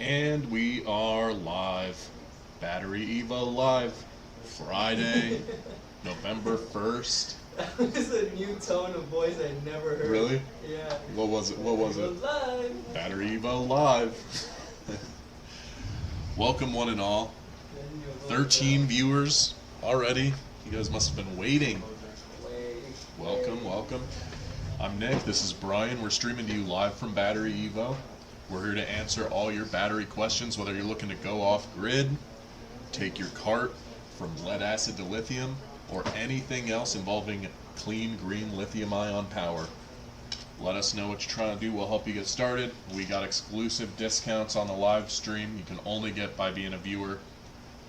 And we are live. Battery Evo live. Friday, November 1st. That was a new tone of voice I'd never heard. Really? Yeah. What was it? What was it? Live. Battery Evo live. Welcome one and all. 13 viewers already. You guys must have been waiting. Welcome, welcome. I'm Nick, this is Brian. We're streaming to you live from Battery Evo. We're here to answer all your battery questions, whether you're looking to go off grid, take your cart from lead acid to lithium, or anything else involving clean green lithium ion power. Let us know what you're trying to do. We'll help you get started. We got exclusive discounts on the live stream you can only get by being a viewer.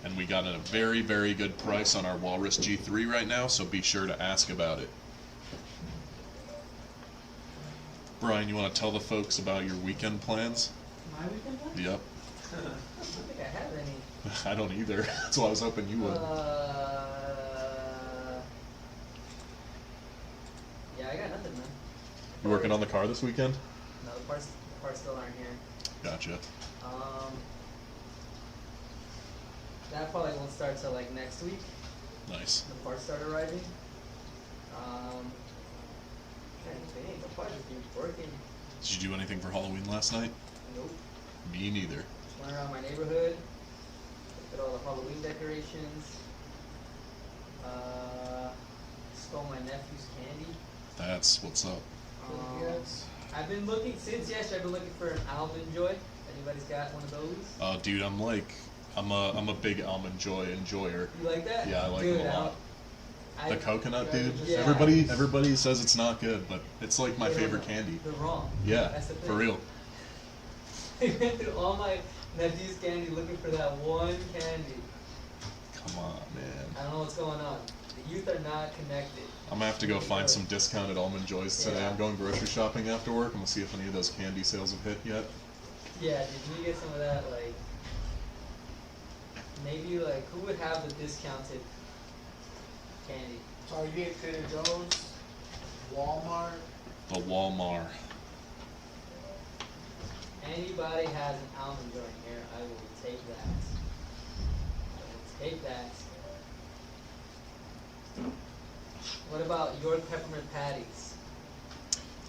And we got a very, very good price on our WALRUS G3 right now, so be sure to ask about it. Brian, you want to tell the folks about your weekend plans? My weekend plans? Yep. I don't think I have any. I don't either. That's why I was hoping you would. Yeah, I got nothing, man. You working on the car this weekend? No, the parts still aren't here. Gotcha. That probably won't start till like next week. Nice. The parts start arriving. Can't think. I'll probably just be working. Did you do anything for Halloween last night? Nope. Me neither. Just went around my neighborhood, looked at all the Halloween decorations. Stole my nephew's candy. That's what's up. I've been looking since yesterday. I've been looking for an almond joy. Anybody's got one of those? Dude, I'm a big almond joy enjoyer. You like that? Yeah, I like Dude, them a lot. The coconut, dude. Yeah. Everybody says it's not good, but it's like my favorite candy. They're wrong. Yeah, That's the thing. for real. I went through all my nephew's candy looking for that one candy. Come on, man. I don't know what's going on. The youth are not connected. I'm gonna have to go find some discounted almond joys today. Yeah. I'm going grocery shopping after work. I'm gonna see if any of those candy sales have hit yet. Yeah, did you get some of that, like, maybe, like, who would have the discounted candy? Target, Trader Joe's, Walmart. The Walmart. Anybody has an almond joy in here, I will take that. I will take that. What about York peppermint patties?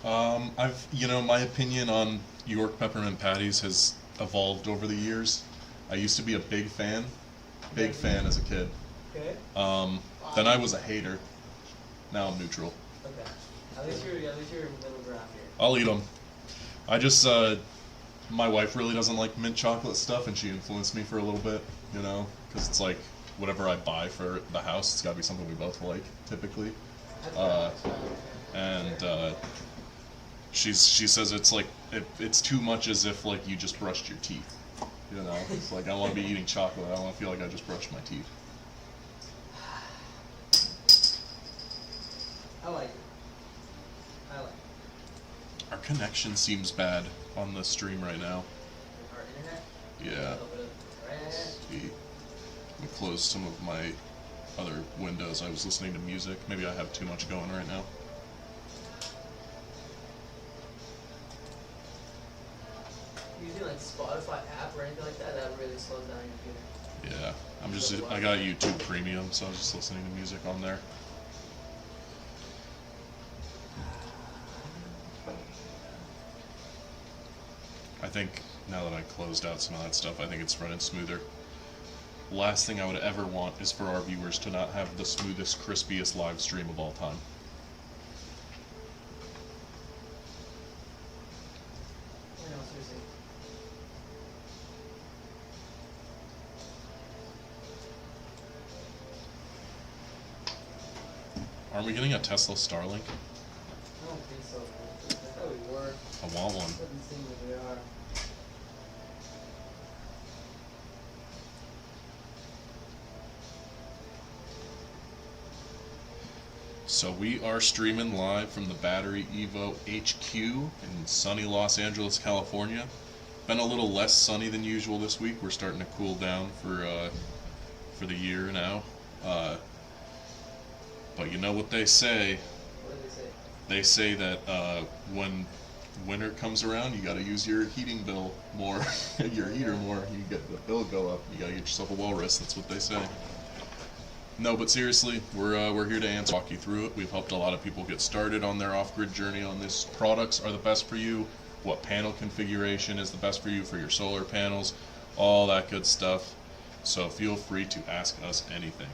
My opinion on York peppermint patties has evolved over the years. I used to be a big fan as a kid. Okay. Then I was a hater. Now I'm neutral. Okay. At least you're middle ground here. I'll eat them. I just, my wife really doesn't like mint chocolate stuff, and she influenced me for a little bit, because it's like, whatever I buy for the house, it's gotta be something we both like, typically. She says it's like, it's too much as if, like, you just brushed your teeth. It's like, I want to be eating chocolate, I want to feel like I just brushed my teeth. I like it. Our connection seems bad on the stream right now. Our internet? Yeah. A little bit of trash. See. Let me close some of my other windows. I was listening to music. Maybe I have too much going right now. Using like Spotify app or anything like that, that really slows down your computer. Yeah. I got YouTube Premium, so I was just listening to music on there. I think now that I closed out some of that stuff, I think it's running smoother. Last thing I would ever want is for our viewers to not have the smoothest, crispiest live stream of all time. I know, seriously. Aren't we getting a Tesla Starlink? I don't think so. I thought we were. I want one. Doesn't seem like we are. So we are streaming live from the BatteryEVO HQ in sunny Los Angeles, California. Been a little less sunny than usual this week. We're starting to cool down for the year now. But you know what they say? What did they say? They say that when winter comes around, you got to use your heating bill more, your heater more. You get the bill go up. You got to get yourself a Walrus. That's what they say. No, but seriously, we're here to walk you through it. We've helped a lot of people get started on their off-grid journey on this. Products are the best for you. What panel configuration is the best for you for your solar panels, all that good stuff. So feel free to ask us anything.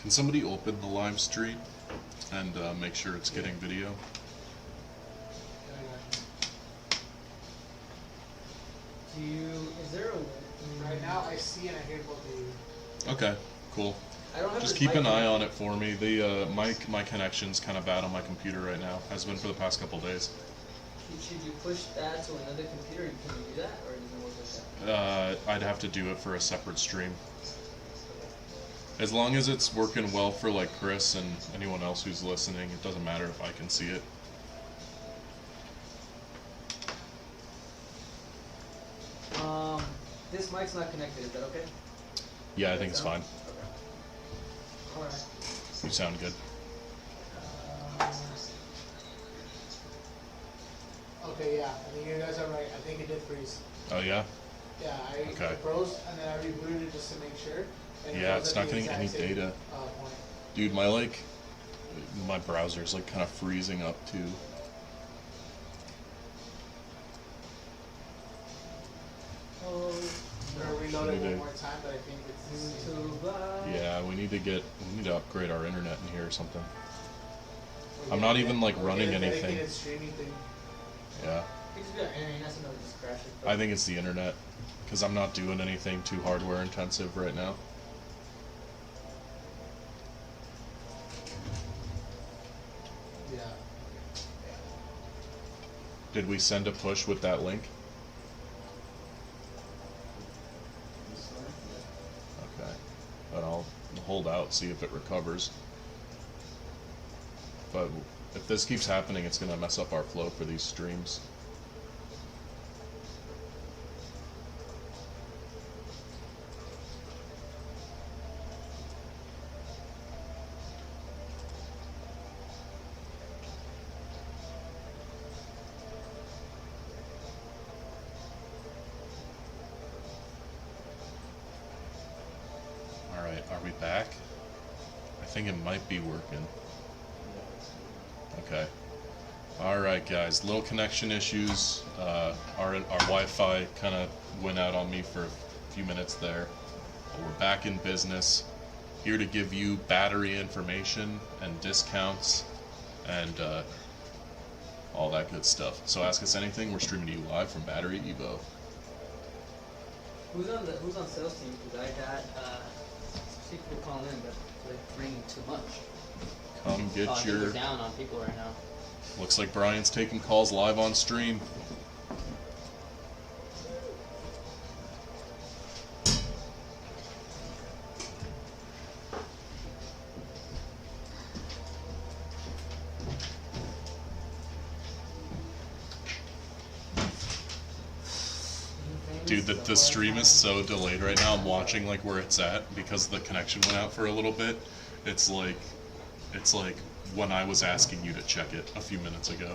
Can somebody open the live stream and make sure it's getting video? Is there a... Right now, I see and I hear both of you. Okay, cool. I don't have Just this keep mic an eye in. on it for me. The my connection's kind of bad on my computer right now. Has been for the past couple days. Should you push that to another computer? Can you do that, or does it work like that? I'd have to do it for a separate stream. As long as it's working well for like Chris and anyone else who's listening, it doesn't matter if I can see it. This mic's not connected. Is that okay? Yeah, I think it's fine. Okay. Alright. You sound good. Okay, yeah, I think you guys are right. I think it did freeze. Oh yeah? Yeah, I Okay. froze and then I rebooted it just to make sure. And it Yeah, froze it's at not the getting exact any same, data. point. Dude, my browser's like kind of freezing up too. I'm gonna reload it Maybe. one more time, but I think it's. Yeah, we need to upgrade our internet in here or something. I'm not even like running anything. Dedicated streaming thing. Yeah. It's good. And that's another just crash it. I think it's the internet, because I'm not doing anything too hardware intensive right now. Yeah. Did we send a push with that link? Okay. But I'll hold out, see if it recovers. But if this keeps happening, it's going to mess up our flow for these streams. Alright, are we back? I think it might be working. Okay. Alright guys, little connection issues. Our Wi-Fi kind of went out on me for a few minutes there. But we're back in business. Here to give you battery information and discounts and all that good stuff. So ask us anything. We're streaming to you live from BatteryEVO. Who's on sales team? Because I got people calling in, but they're bringing too much. Come get I think your... we're down on people right now. Looks like Brian's taking calls live on stream. Dude, the stream is so delayed right now. I'm watching like where it's at because the connection went out for a little bit. It's like when I was asking you to check it a few minutes ago.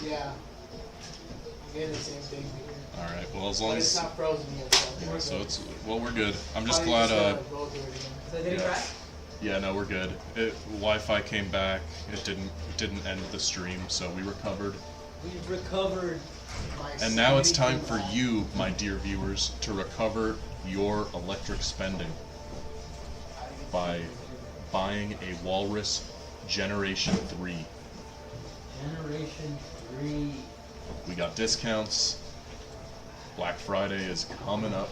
Yeah. I'm getting the same thing here. All right. Well, as long But it's as not frozen yet, so. yeah, so it's we're good. I'm just Probably glad. go through it again. So did it Yeah. crack? Yeah, no, we're good. Wi-Fi came back. It didn't end the stream, so we recovered. We've recovered. My And now it's time sanity for back. you, my dear viewers, to recover your electric spending by buying a Walrus Generation 3. Generation 3. We got discounts. Black Friday is coming up.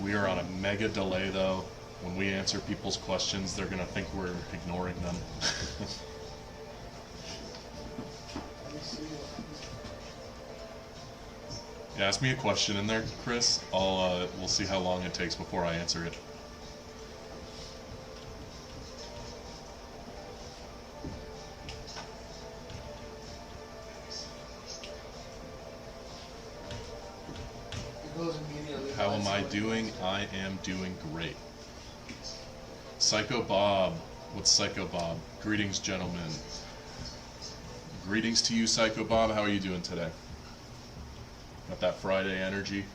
We are on a mega delay though. When we answer people's questions, they're gonna think we're ignoring them. Yeah, ask me a question in there, Chris. We'll see how long it takes before I answer it. How am I doing? I am doing great. Psycho Bob. What's Psycho Bob? Greetings, gentlemen. Greetings to you, Psycho Bob. How are you doing today? Got that Friday energy?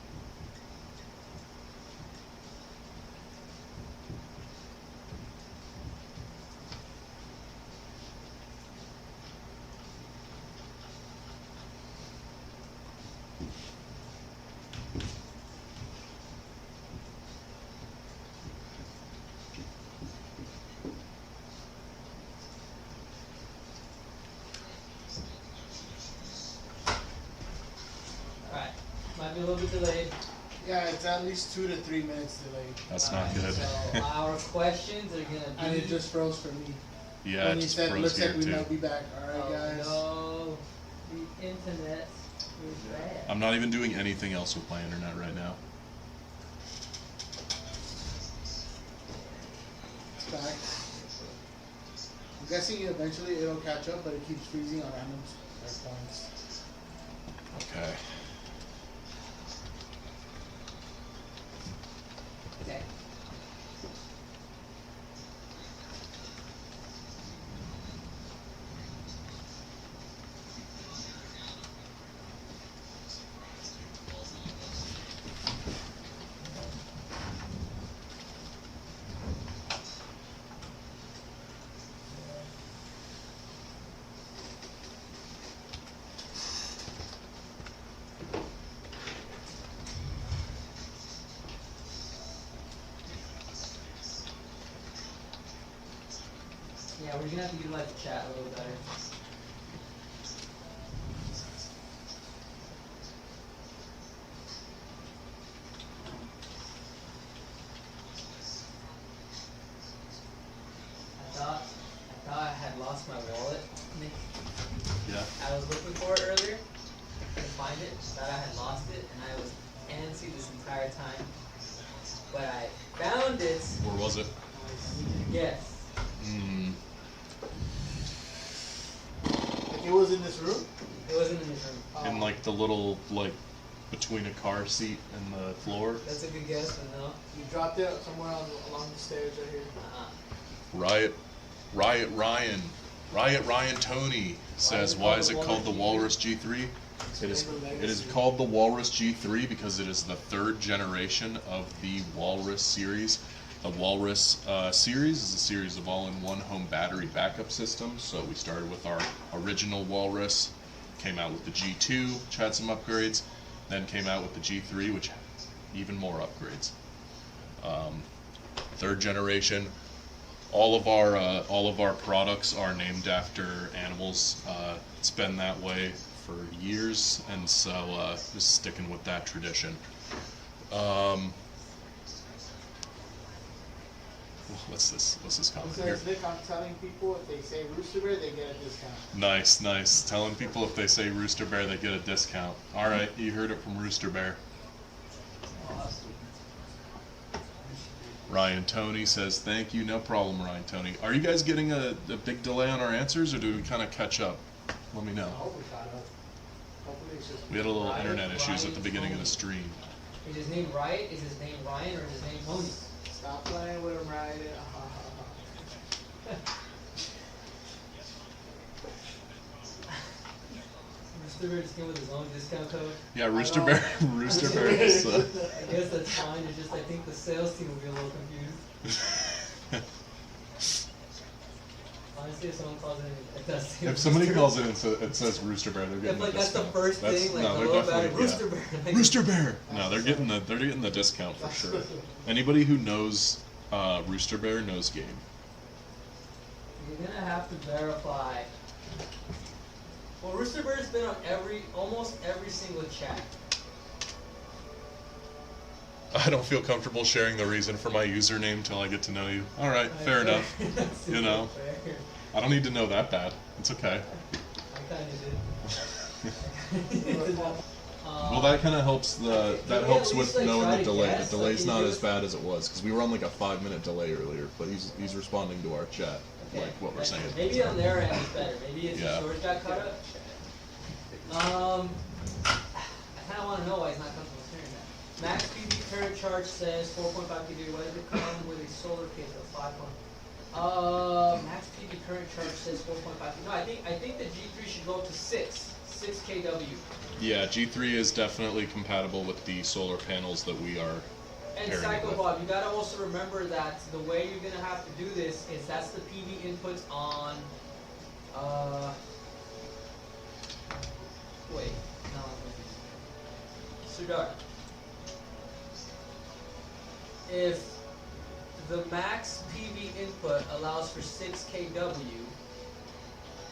Might be a little bit delayed. Yeah, it's at least 2 to 3 minutes delayed. That's not good. So our questions are gonna be. And it just froze for me. Yeah, when it he just said, froze looks here like we too. might be back. Alright, guys. No, the internet is bad. I'm not even doing anything else with my internet right now. It's back. I'm guessing eventually it'll catch up, but it keeps freezing on random points. Okay. Okay. Yeah, we're gonna have to utilize the chat a little better. I thought I had lost my wallet. Yeah. I was looking for it earlier, couldn't find it. Thought I had lost it, and I was antsy this entire time. But I found it. Where was it? Yes. It was in this room? It wasn't in this room. In like the little, like, between a car seat and the floor. That's a good guess, but no. You dropped it somewhere along the stairs right here. Riot Ryan Tony says, why is it called the Walrus G3? It is called the Walrus G3 because it is the third generation of the Walrus series. The Walrus series is a series of all-in-one home battery backup systems. So we started with our original Walrus, came out with the G2, which had some upgrades, then came out with the G3, which had even more upgrades. Third generation. All of our products are named after animals. It's been that way for years, and so just sticking with that tradition. What's this comment here? Nick, I'm telling people if they say Rooster Bear, they get a discount. Nice. Telling people if they say Rooster Bear, they get a discount. All right, you heard it from Rooster Bear. Ryan Tony says, thank you, no problem, Ryan Tony. Are you guys getting a big delay on our answers, or do we kind of catch up? Let me know. I hope we caught up. Hopefully it's just We had a little internet issues at the beginning of the stream. Is his name Riot? Is his name Ryan, or is his name Tony? Stop playing with him, Ryan. Rooster Bear just came with his own discount code. Yeah, Rooster Bear is, I guess that's fine. It's just I think the sales team will be a little confused. Honestly, if someone calls it, it does say if somebody calls it and it says Rooster Bear, they're getting like the that's the discount. first thing, like no, the they're low battery, definitely, Rooster yeah. Bear. Like, Rooster Bear. No, they're getting the discount for sure. Anybody who knows Rooster Bear knows game. You're gonna have to verify. Well, Rooster Bear's been on almost every single chat. I don't feel comfortable sharing the reason for my username till I get to know you. All right, fair enough. You know, I don't need to know that bad. It's okay. I kind of did. Well, that kind of helps helps with like, knowing try the to delay. guess, The delay's like, not you as bad as it was because we were on like a 5-minute delay earlier, but he's responding to our chat, Okay. like what we're saying. Maybe on their end it's better. Maybe it's Yeah. the storage got cut up. I kind of want to know why he's not comfortable hearing that. Max PV current charge says 4.5 kW. Why does it come with a solar kit of 5. Max PV current charge says 4.5. No, I think the G3 should go up to 6 kW. Yeah, G3 is definitely compatible with the solar panels that we are And pairing it Psycho with. Bob, you gotta also remember that the way you're gonna have to do this is that's the PV inputs on. Wait, no, I'm confused. Sudar. If the max PV input allows for 6 kW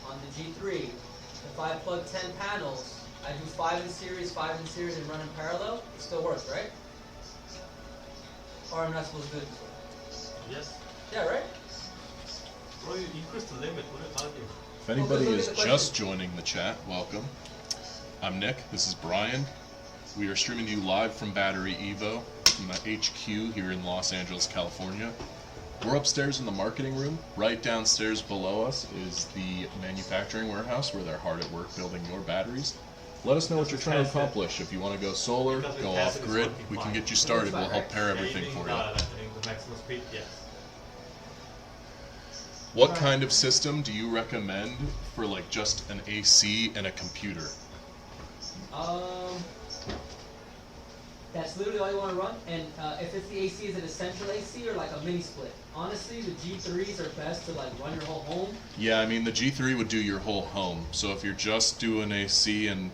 on the G3, if I plug 10 panels, I do 5 in series, and run in parallel, it still works, right? Or I'm not supposed to do it this way? Yes. Yeah, right? Bro, you increase the limit. What are you talking about? If anybody look at is the just question. joining the chat, welcome. I'm Nick. This is Brian. We are streaming to you live from BatteryEVO from the HQ here in Los Angeles, California. We're upstairs in the marketing room. Right downstairs below us is the manufacturing warehouse where they're hard at work building your batteries. Let us know what you're trying to accomplish. If you want to go solar, go off grid, we can get you started. We'll help pair everything for you. The maximum speed, yes. What kind of system do you recommend for like just an AC and a computer? That's literally all you want to run. And if it's the AC, is it a central AC or like a mini split? Honestly, the G3s are best to like run your whole home. Yeah, I mean the G3 would do your whole home. So if you're just doing AC and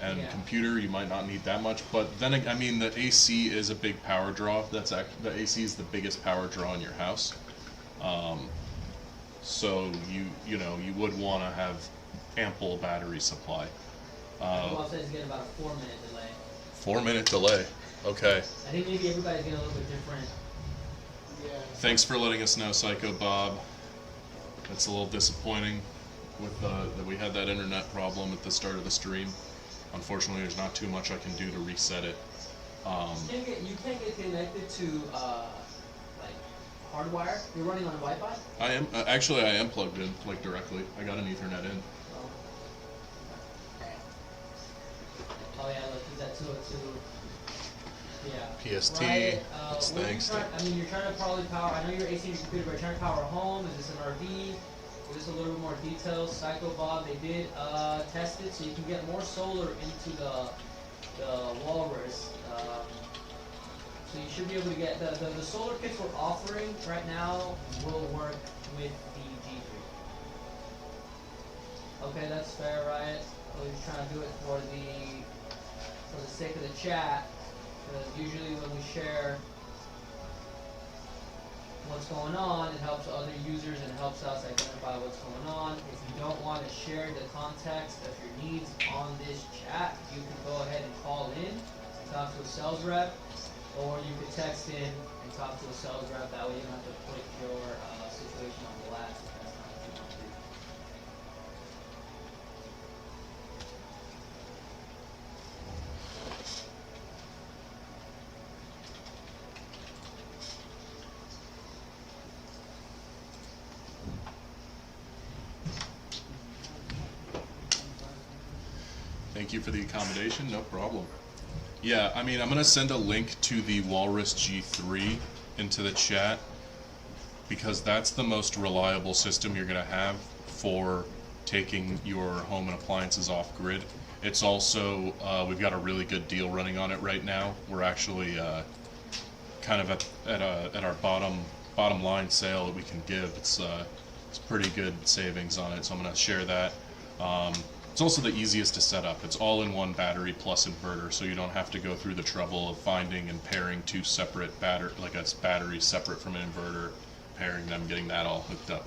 Yeah. computer, you might not need that much. But then I mean the AC is a big power draw. The AC is the biggest power draw in your house. So you know you would want to have ample battery supply. Bob says he's getting about a 4-minute delay. 4-minute delay. Okay. I think maybe everybody's getting a little bit different. Yeah. Thanks for letting us know, Psycho Bob. That's a little disappointing with that we had that internet problem at the start of the stream. Unfortunately, there's not too much I can do to reset it. You can't get connected to like hardwire. You're running on Wi-Fi. I am actually I am plugged in like directly. I got an Ethernet in. Oh yeah, look, is that 202? Yeah. PST. Right. It's What are you thanks. trying, I mean, you're trying to probably power. I know you're AC your computer, but you're trying to power a home. Is this an RV? Just a little bit more details. Psycho Bob, they did test it, so you can get more solar into the WALRUS. So you should be able to get the solar kits we're offering right now will work with the G3. Okay, that's fair, Riot. We're just trying to do it for the sake of the chat, because usually when we share what's going on, it helps other users and helps us identify what's going on. If you don't want to share the context of your needs on this chat, you can go ahead and call in and talk to a sales rep, or you could text in and talk to a sales rep. That way you don't have to put your situation on blast if that's not what you want to do. Thank you for the accommodation. No problem. Yeah, I mean, I'm going to send a link to the Walrus G3 into the chat because that's the most reliable system you're going to have for taking your home and appliances off grid. It's also, we've got a really good deal running on it right now. We're actually kind of at our bottom line sale that we can give. It's pretty good savings on it, so I'm going to share that. It's also the easiest to set up. It's all in one battery plus inverter, so you don't have to go through the trouble of finding and pairing two separate batteries separate from an inverter, pairing them, getting that all hooked up.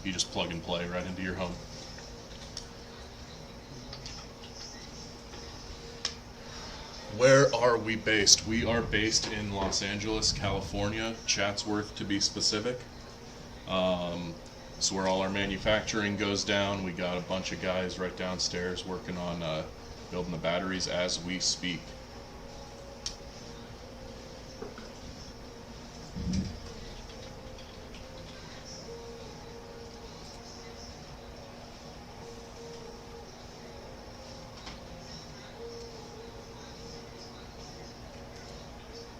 You just plug and play right into your home. Where are we based? We are based in Los Angeles, California, Chatsworth to be specific. It's where all our manufacturing goes down. We got a bunch of guys right downstairs working on building the batteries as we speak.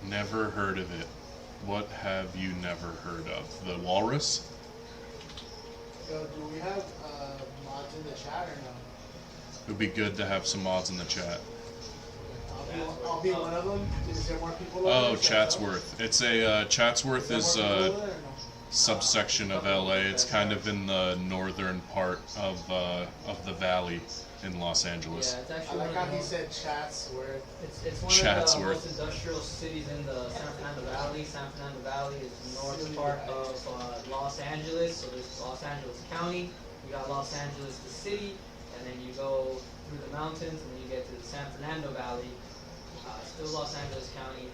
Never heard of it. What have you never heard of? The Walrus? Yo, do we have mods in the chat or no? It would be good to have some mods in the chat. I'll be one of them. Is there more people? Oh, Chatsworth. It's a Chatsworth is a subsection of LA. It's kind of in the northern part of the valley in Los Angeles. Yeah, it's I actually like one how of he the said Chatsworth. it's one Chatsworth. of the most industrial cities in the San Fernando Valley. San Fernando Valley is the north part of Los Angeles. So there's Los Angeles County, you got Los Angeles the city, and then you go through the mountains and then you get to the San Fernando Valley. Still Los Angeles County,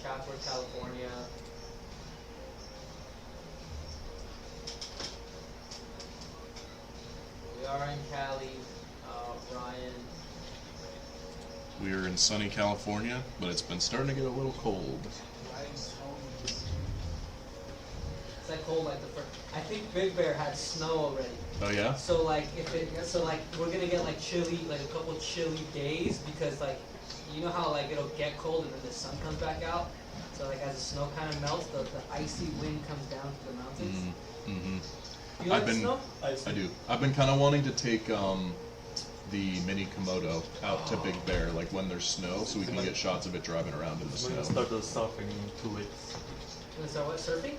Chatsworth, California. We are in Cali, Ryan. We are in sunny California, but it's been starting to get a little cold. It's like cold like the first. I think Big Bear had snow already. Oh yeah? So like we're gonna get like chilly, like a couple chilly days because like you know how like it'll get cold and then the sun comes back out. So like as the snow kind of melts, the icy wind comes down to the mountains. Mm-hmm. You like snow? I do. I've been kind of wanting to take the mini Komodo out to Big Bear, like when there's snow, so we can get shots of it driving around in the We're snow. gonna start the surfing in 2 weeks. You wanna start what, surfing?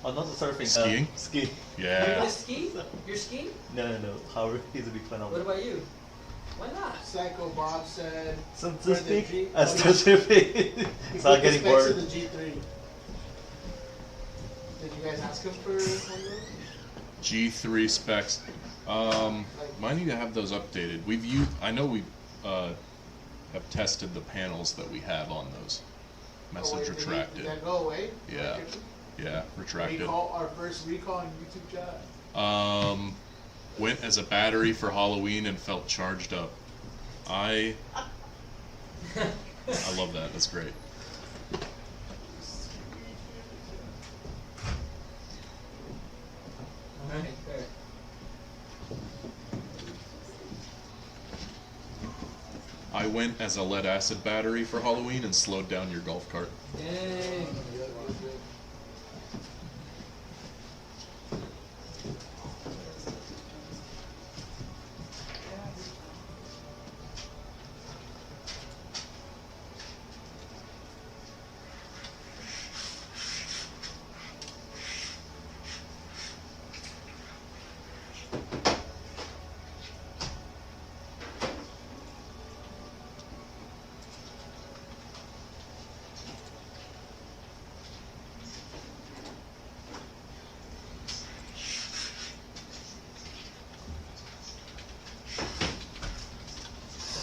Oh, not the surfing. Skiing? Skiing. You're Yeah. gonna ski? You're skiing? No. However, he's a big fan of What it. about you? Why not? Psycho Bob said. So for to the speak, G- I still surfing. he Start put the getting specs of bored. the G3. Did you guys ask him for one of those? G3 specs. Might need to have those updated. I know we have tested the panels that we have on those. Message Oh, wait, retracted. Did that go away? Yeah. Yeah, retracted. Recall, our first recall on YouTube chat. Went as a battery for Halloween and felt charged up. I love that. That's great. Alright, fair. I went as a lead acid battery for Halloween and slowed down your golf cart. Dang.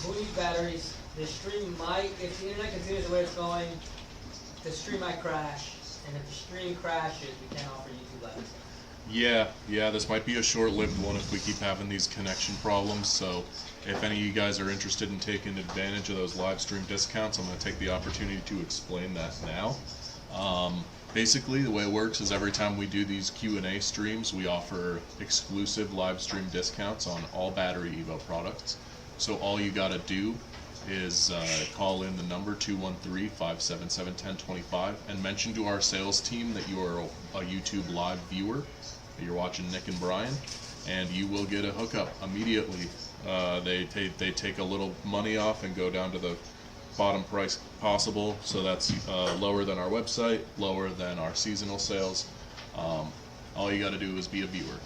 Who needs batteries? The stream might, if the internet continues the way it's going, the stream might crash. And if the stream crashes, we can't offer YouTube Live. Yeah, this might be a short-lived one if we keep having these connection problems, so if any of you guys are interested in taking advantage of those live stream discounts, I'm going to take the opportunity to explain that now. Basically, the way it works is every time we do these Q&A streams, we offer exclusive live stream discounts on all BatteryEVO products. So all you got to do is call in the number 213-577-1025 and mention to our sales team that you are a YouTube live viewer, that you're watching Nick and Brian, and you will get a hookup immediately. They take a little money off and go down to the bottom price possible, so that's lower than our website, lower than our seasonal sales. All you got to do is be a viewer.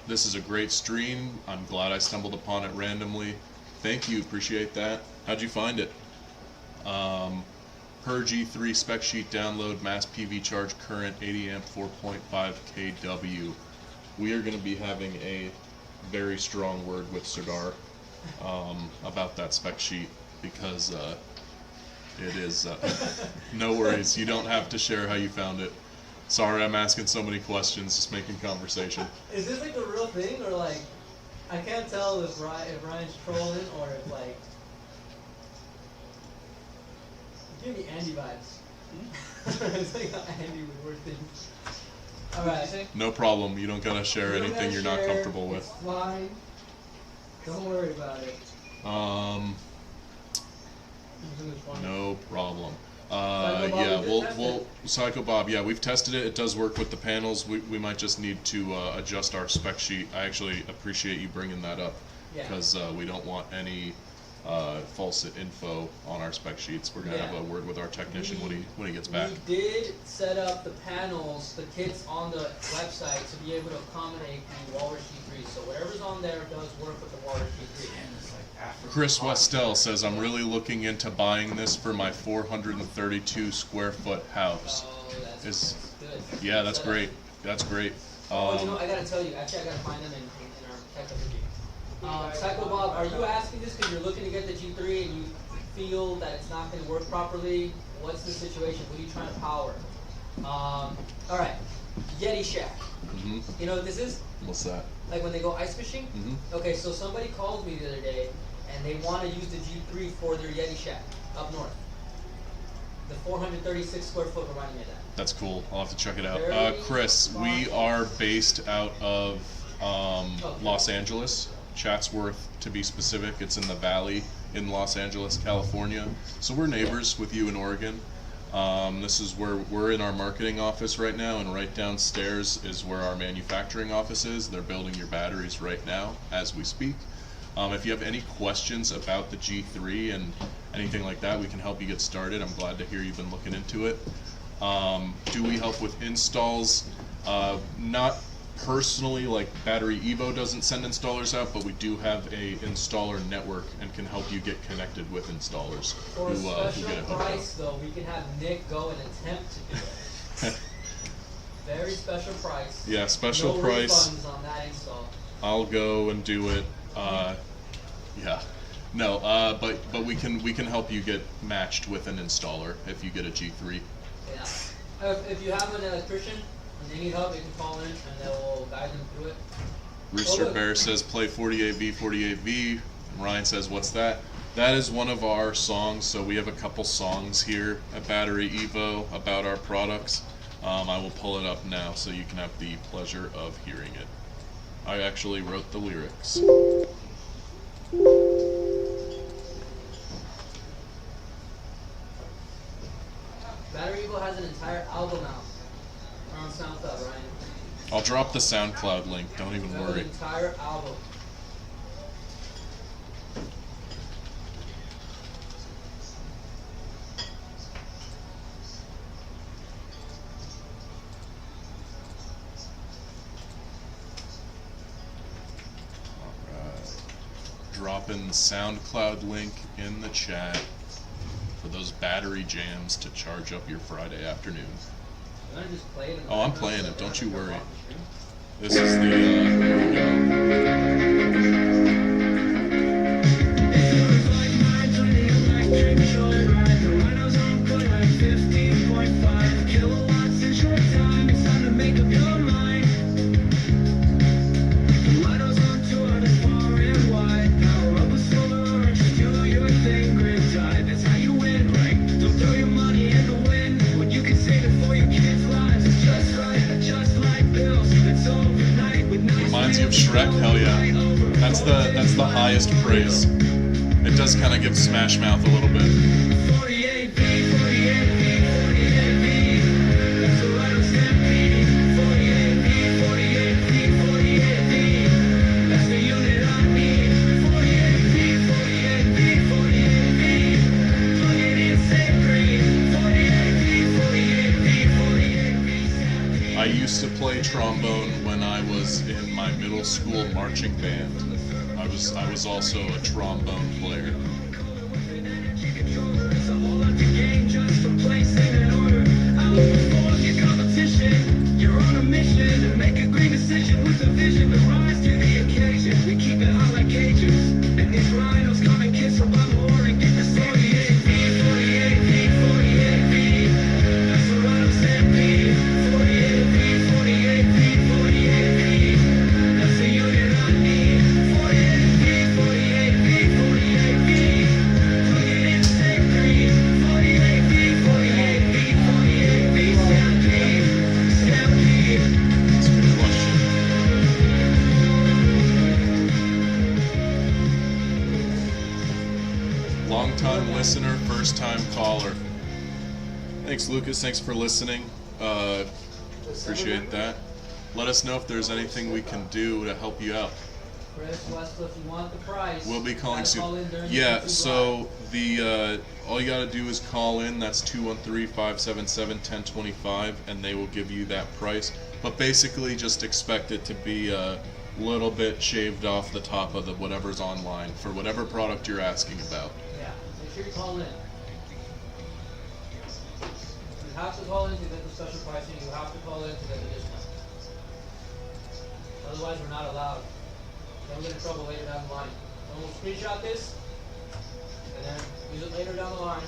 This is a great stream. I'm glad I stumbled upon it randomly. Thank you, appreciate that. How'd you find it? Per G3 spec sheet download, mass PV charge current, 80 amp, 4.5 kW. We are going to be having a very strong word with Sardar about that spec sheet because it is no worries. You don't have to share how you found it. Sorry, I'm asking so many questions, just making conversation. Is this like the real thing, or like I can't tell if Ryan's trolling or if like give me Andy vibes. It's like how Andy would work things. All right. No problem. You don't gotta share You don't anything gotta you're not share, comfortable with. It's fine. Don't worry about it. No problem. Psycho Bob, Yeah, we did we'll test we'll it. Psycho Bob. Yeah, we've tested it. It does work with the panels. We might just need to adjust our spec sheet. I actually appreciate you bringing that up Yeah. because we don't want any false info on our spec sheets. We're gonna Yeah. have a word with our technician when he gets back. We did set up the panels, the kits on the website to be able to accommodate the Walrus G3. So whatever's on there does work with the Walrus G3. Chris Westell says, I'm really looking into buying this for my 432 square foot house. Oh, that's Is- good. Yeah, that's Set great. up. That's great. Oh, you know, I gotta tell you, actually I gotta find them in our tech review. Psycho Bob, are you asking this because you're looking to get the G3 and you feel that it's not gonna work properly? What's the situation? What are you trying to power? Alright, Yeti Shack. hmm You know what this is? What's that? Like when they go ice fishing? hmm Okay, so somebody called me the other day, and they want to use the G3 for their Yeti Shack up north. The 436 square foot reminding me of that. That's cool. I'll have to check it out. Very Chris, we are based out of Los Angeles, Chatsworth to be specific. It's in the valley in Los Angeles, California. So we're neighbors with you in Oregon. This is where we're in our marketing office right now, and right downstairs is where our manufacturing office is. They're building your batteries right now as we speak. If you have any questions about the G3 and anything like that, we can help you get started. I'm glad to hear you've been looking into it. Do we help with installs? Not personally, like BatteryEVO doesn't send installers out, but we do have a installer network and can help you get connected with installers For a who special get it hooked up. price, though, we can have Nick go and attempt to do it. Very special price. Yeah, special no price. refunds on that install. I'll go and do it. Yeah, no, but we can help you get matched with an installer if you get a G3. Yeah. If you have an electrician and they need help, they can call in and they will guide them through it. Rooster look. Bear says play 48V, 48V. Ryan says what's that? That is one of our songs. So we have a couple songs here at BatteryEVO about our products. I will pull it up now so you can have the pleasure of hearing it. I actually wrote the lyrics. BatteryEVO has an entire album out. We're on SoundCloud, Ryan. I'll drop the SoundCloud link. Don't even We have worry. an entire album. Alright. Dropping the SoundCloud link in the chat for those battery jams to charge up your Friday afternoon. You wanna just play it in the Oh, I'm background playing so it, they don't have you to go worry. off the screen? This is the, here we go. Reminds you of Shrek? Hell yeah. That's the highest praise. It does kind of give Smash Mouth a little bit. I used to play trombone when I was in my middle school marching band. I was also a trombone player. You're on a mission to make a great decision with a vision to rise to the occasion. We keep it hot like cages, and it's first time caller. Thanks, Lucas. Thanks for listening. Appreciate that. Let us know if there's anything we can do to help you out. Chris Westcliff, if you want the price, We'll be calling soon. call in during Yeah, the YouTube so live. the all you gotta do is call in. That's 213-577-1025, and they will give you that price. But basically, just expect it to be a little bit shaved off the top of the whatever's online for whatever product you're asking about. Yeah, make sure you call in. You have to call in to get the special pricing. You have to call in to get the discount. Otherwise, we're not allowed. Then we'll get in trouble later down the line. So we'll screenshot this, and then use it later down the line,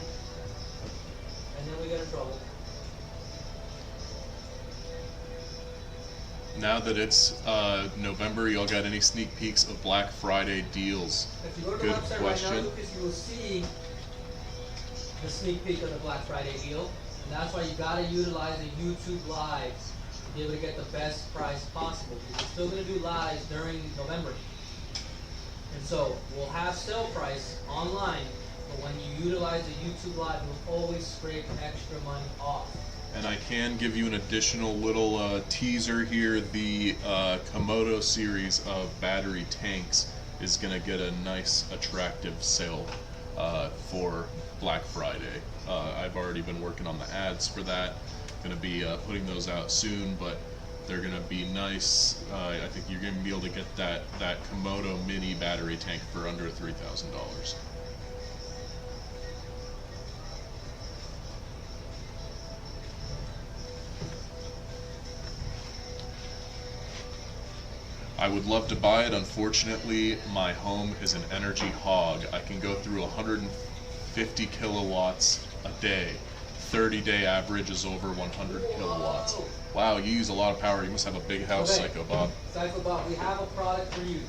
and then we get in trouble. Now that it's November, y'all got any sneak peeks of Black Friday deals? If you go to the Good website question. right now, Lucas, you will see the sneak peek of the Black Friday deal. And that's why you gotta utilize the YouTube lives to be able to get the best price possible. Because we're still gonna do lives during November. And so we'll have sale price online, but when you utilize the YouTube live, you'll always scrape extra money off. And I can give you an additional little teaser here. The Komodo series of battery tanks is going to get a nice, attractive sale for Black Friday. I've already been working on the ads for that. Going to be putting those out soon, but they're going to be nice. I think you're going to be able to get that Komodo mini battery tank for under $3,000. I would love to buy it. Unfortunately, my home is an energy hog. I can go through 150 kilowatts a day. 30-day average is over 100 kilowatts. Wow, you use a lot of power. You must have a big house, Okay. Psycho Bob. Psycho Bob, we have a product for you.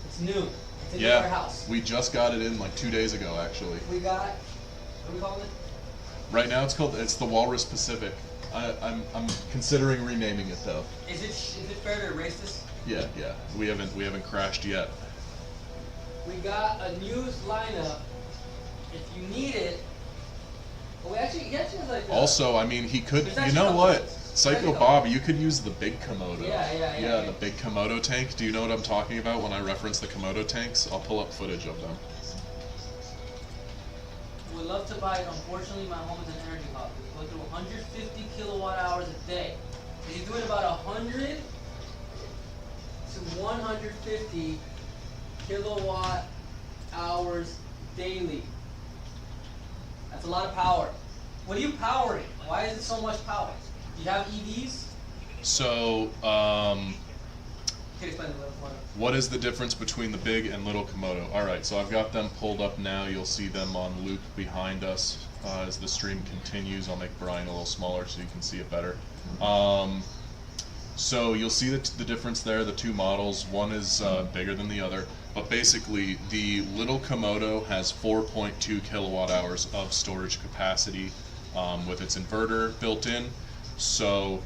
It's new. It's in our Yeah, house. we just got it in like 2 days ago, actually. We got, what are we calling it? Right now, it's the WALRUS Pacific. I'm considering renaming it though. Is it fair to erase this? Yeah, we haven't crashed yet. We got a new lineup. If you need it, well, he actually has like a, Also, I mean, he could. There's You actually know a couple what, things. Psycho There's a Bob, you could use the big Komodo. Yeah. The big Komodo tank. Do you know what I'm talking about when I reference the Komodo tanks? I'll pull up footage of them. would love to buy it. Unfortunately, my home is an energy hog. We go through 150 kilowatt hours a day. So you're doing about 100 to 150 kilowatt hours daily. That's a lot of power. What are you powering? Why is it so much power? Do you have EVs? So, Can you explain a little more? what is the difference between the big and little Komodo? Alright, so I've got them pulled up now. You'll see them on loop behind us as the stream continues. I'll make Brian a little smaller so you can see it better. So you'll see the difference there, the two models. One is bigger than the other. But basically, the little Komodo has 4.2 kilowatt hours of storage capacity with its inverter built in. So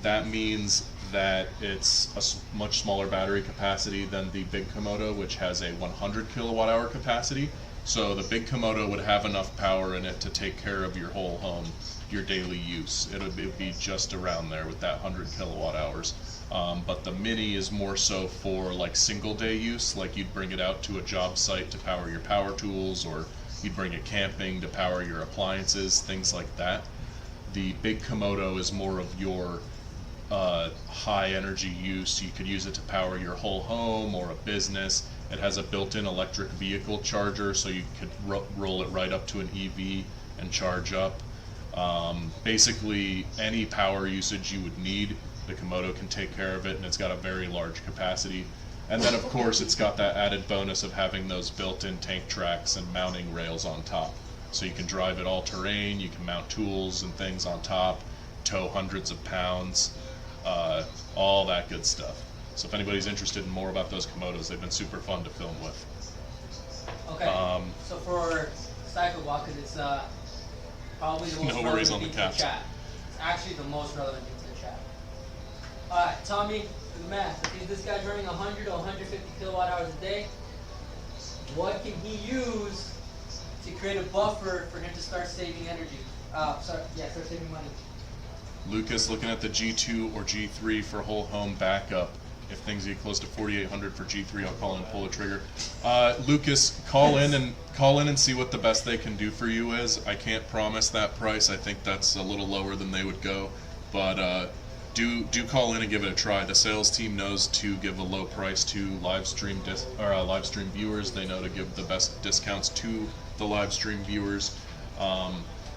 that means that it's a much smaller battery capacity than the big Komodo, which has a 100 kilowatt hour capacity. So the big Komodo would have enough power in it to take care of your whole home, your daily use. It would be just around there with that 100 kilowatt hours. But the mini is more so for like single day use, like you'd bring it out to a job site to power your power tools, or you'd bring it camping to power your appliances, things like that. The big Komodo is more of your high energy use. You could use it to power your whole home or a business. It has a built-in electric vehicle charger, so you could roll it right up to an EV and charge up. Basically, any power usage you would need, the Komodo can take care of it, and it's got a very large capacity. And then, of course, it's got that added bonus of having those built-in tank tracks and mounting rails on top. So you can drive it all terrain, you can mount tools and things on top, tow hundreds of pounds, all that good stuff. So if anybody's interested in more about those Komodos, they've been super fun to film with. Okay. So for Cycleblock, because it's probably the most No worries relevant on the thing to caps. the chat. It's actually the most relevant thing to the chat. Alright, Tommy, do the math. If this guy's running 100 to 150 kilowatt hours a day, what can he use to to create a buffer for him to start saving energy. Start saving money. Lucas looking at the G2 or G3 for whole home backup. If things get close to 4,800 for G3, I'll call in and pull the trigger. Lucas, call in and see what the best they can do for you is. I can't promise that price. I think that's a little lower than they would go, but do call in and give it a try. The sales team knows to give a low price to live stream viewers. They know to give the best discounts to the live stream viewers.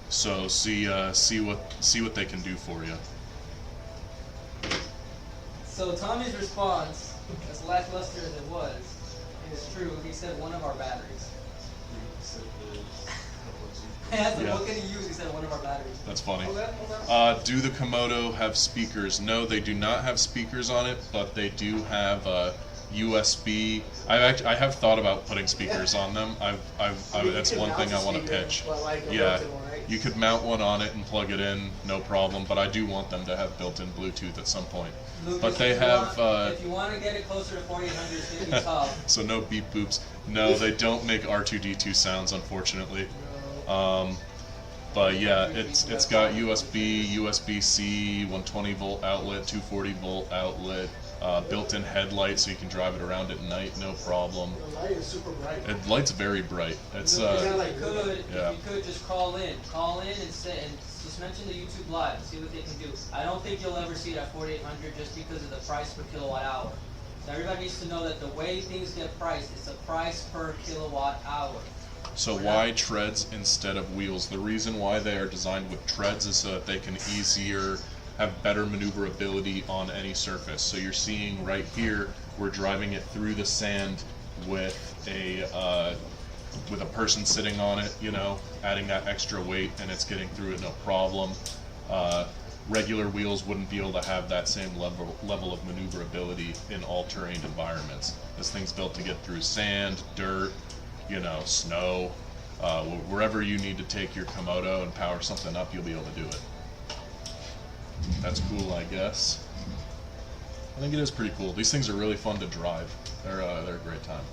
So see what they can do for you. So Tommy's response, as lackluster as it was, is true. He said one of our batteries. I asked him, what can he use? He said one of our batteries. That's funny. Do the Komodo have speakers? No, they do not have speakers on it, but they do have USB. I have thought about putting speakers on them. That's one thing I want to pitch. Yeah, you could mount one on it and plug it in, no problem. But I do want them to have built-in Bluetooth at some point. Lucas, but they have. If you want to get it closer to 4,800, it's gonna be tough. So no beep boops. No, they don't make R2D2 sounds, unfortunately. But yeah, it's got USB, USB-C, 120 volt outlet, 240 volt outlet, built-in headlight so you can drive it around at night, no problem. The light is super bright. The light's very bright. It's if you could just call in and say and just mention the YouTube Live and see what they can do. I don't think you'll ever see it at 4,800 just because of the price per kilowatt hour. So everybody needs to know that the way things get priced, it's a price per kilowatt hour. So why treads instead of wheels? The reason why they are designed with treads is so that they can have better maneuverability on any surface. So you're seeing right here, we're driving it through the sand with a person sitting on it, adding that extra weight, and it's getting through it no problem. Regular wheels wouldn't be able to have that same level of maneuverability in all terrain environments. This thing's built to get through sand, dirt, snow, wherever you need to take your Komodo and power something up, you'll be able to do it. That's cool, I guess. I think it is pretty cool. These things are really fun to drive. They're a great time.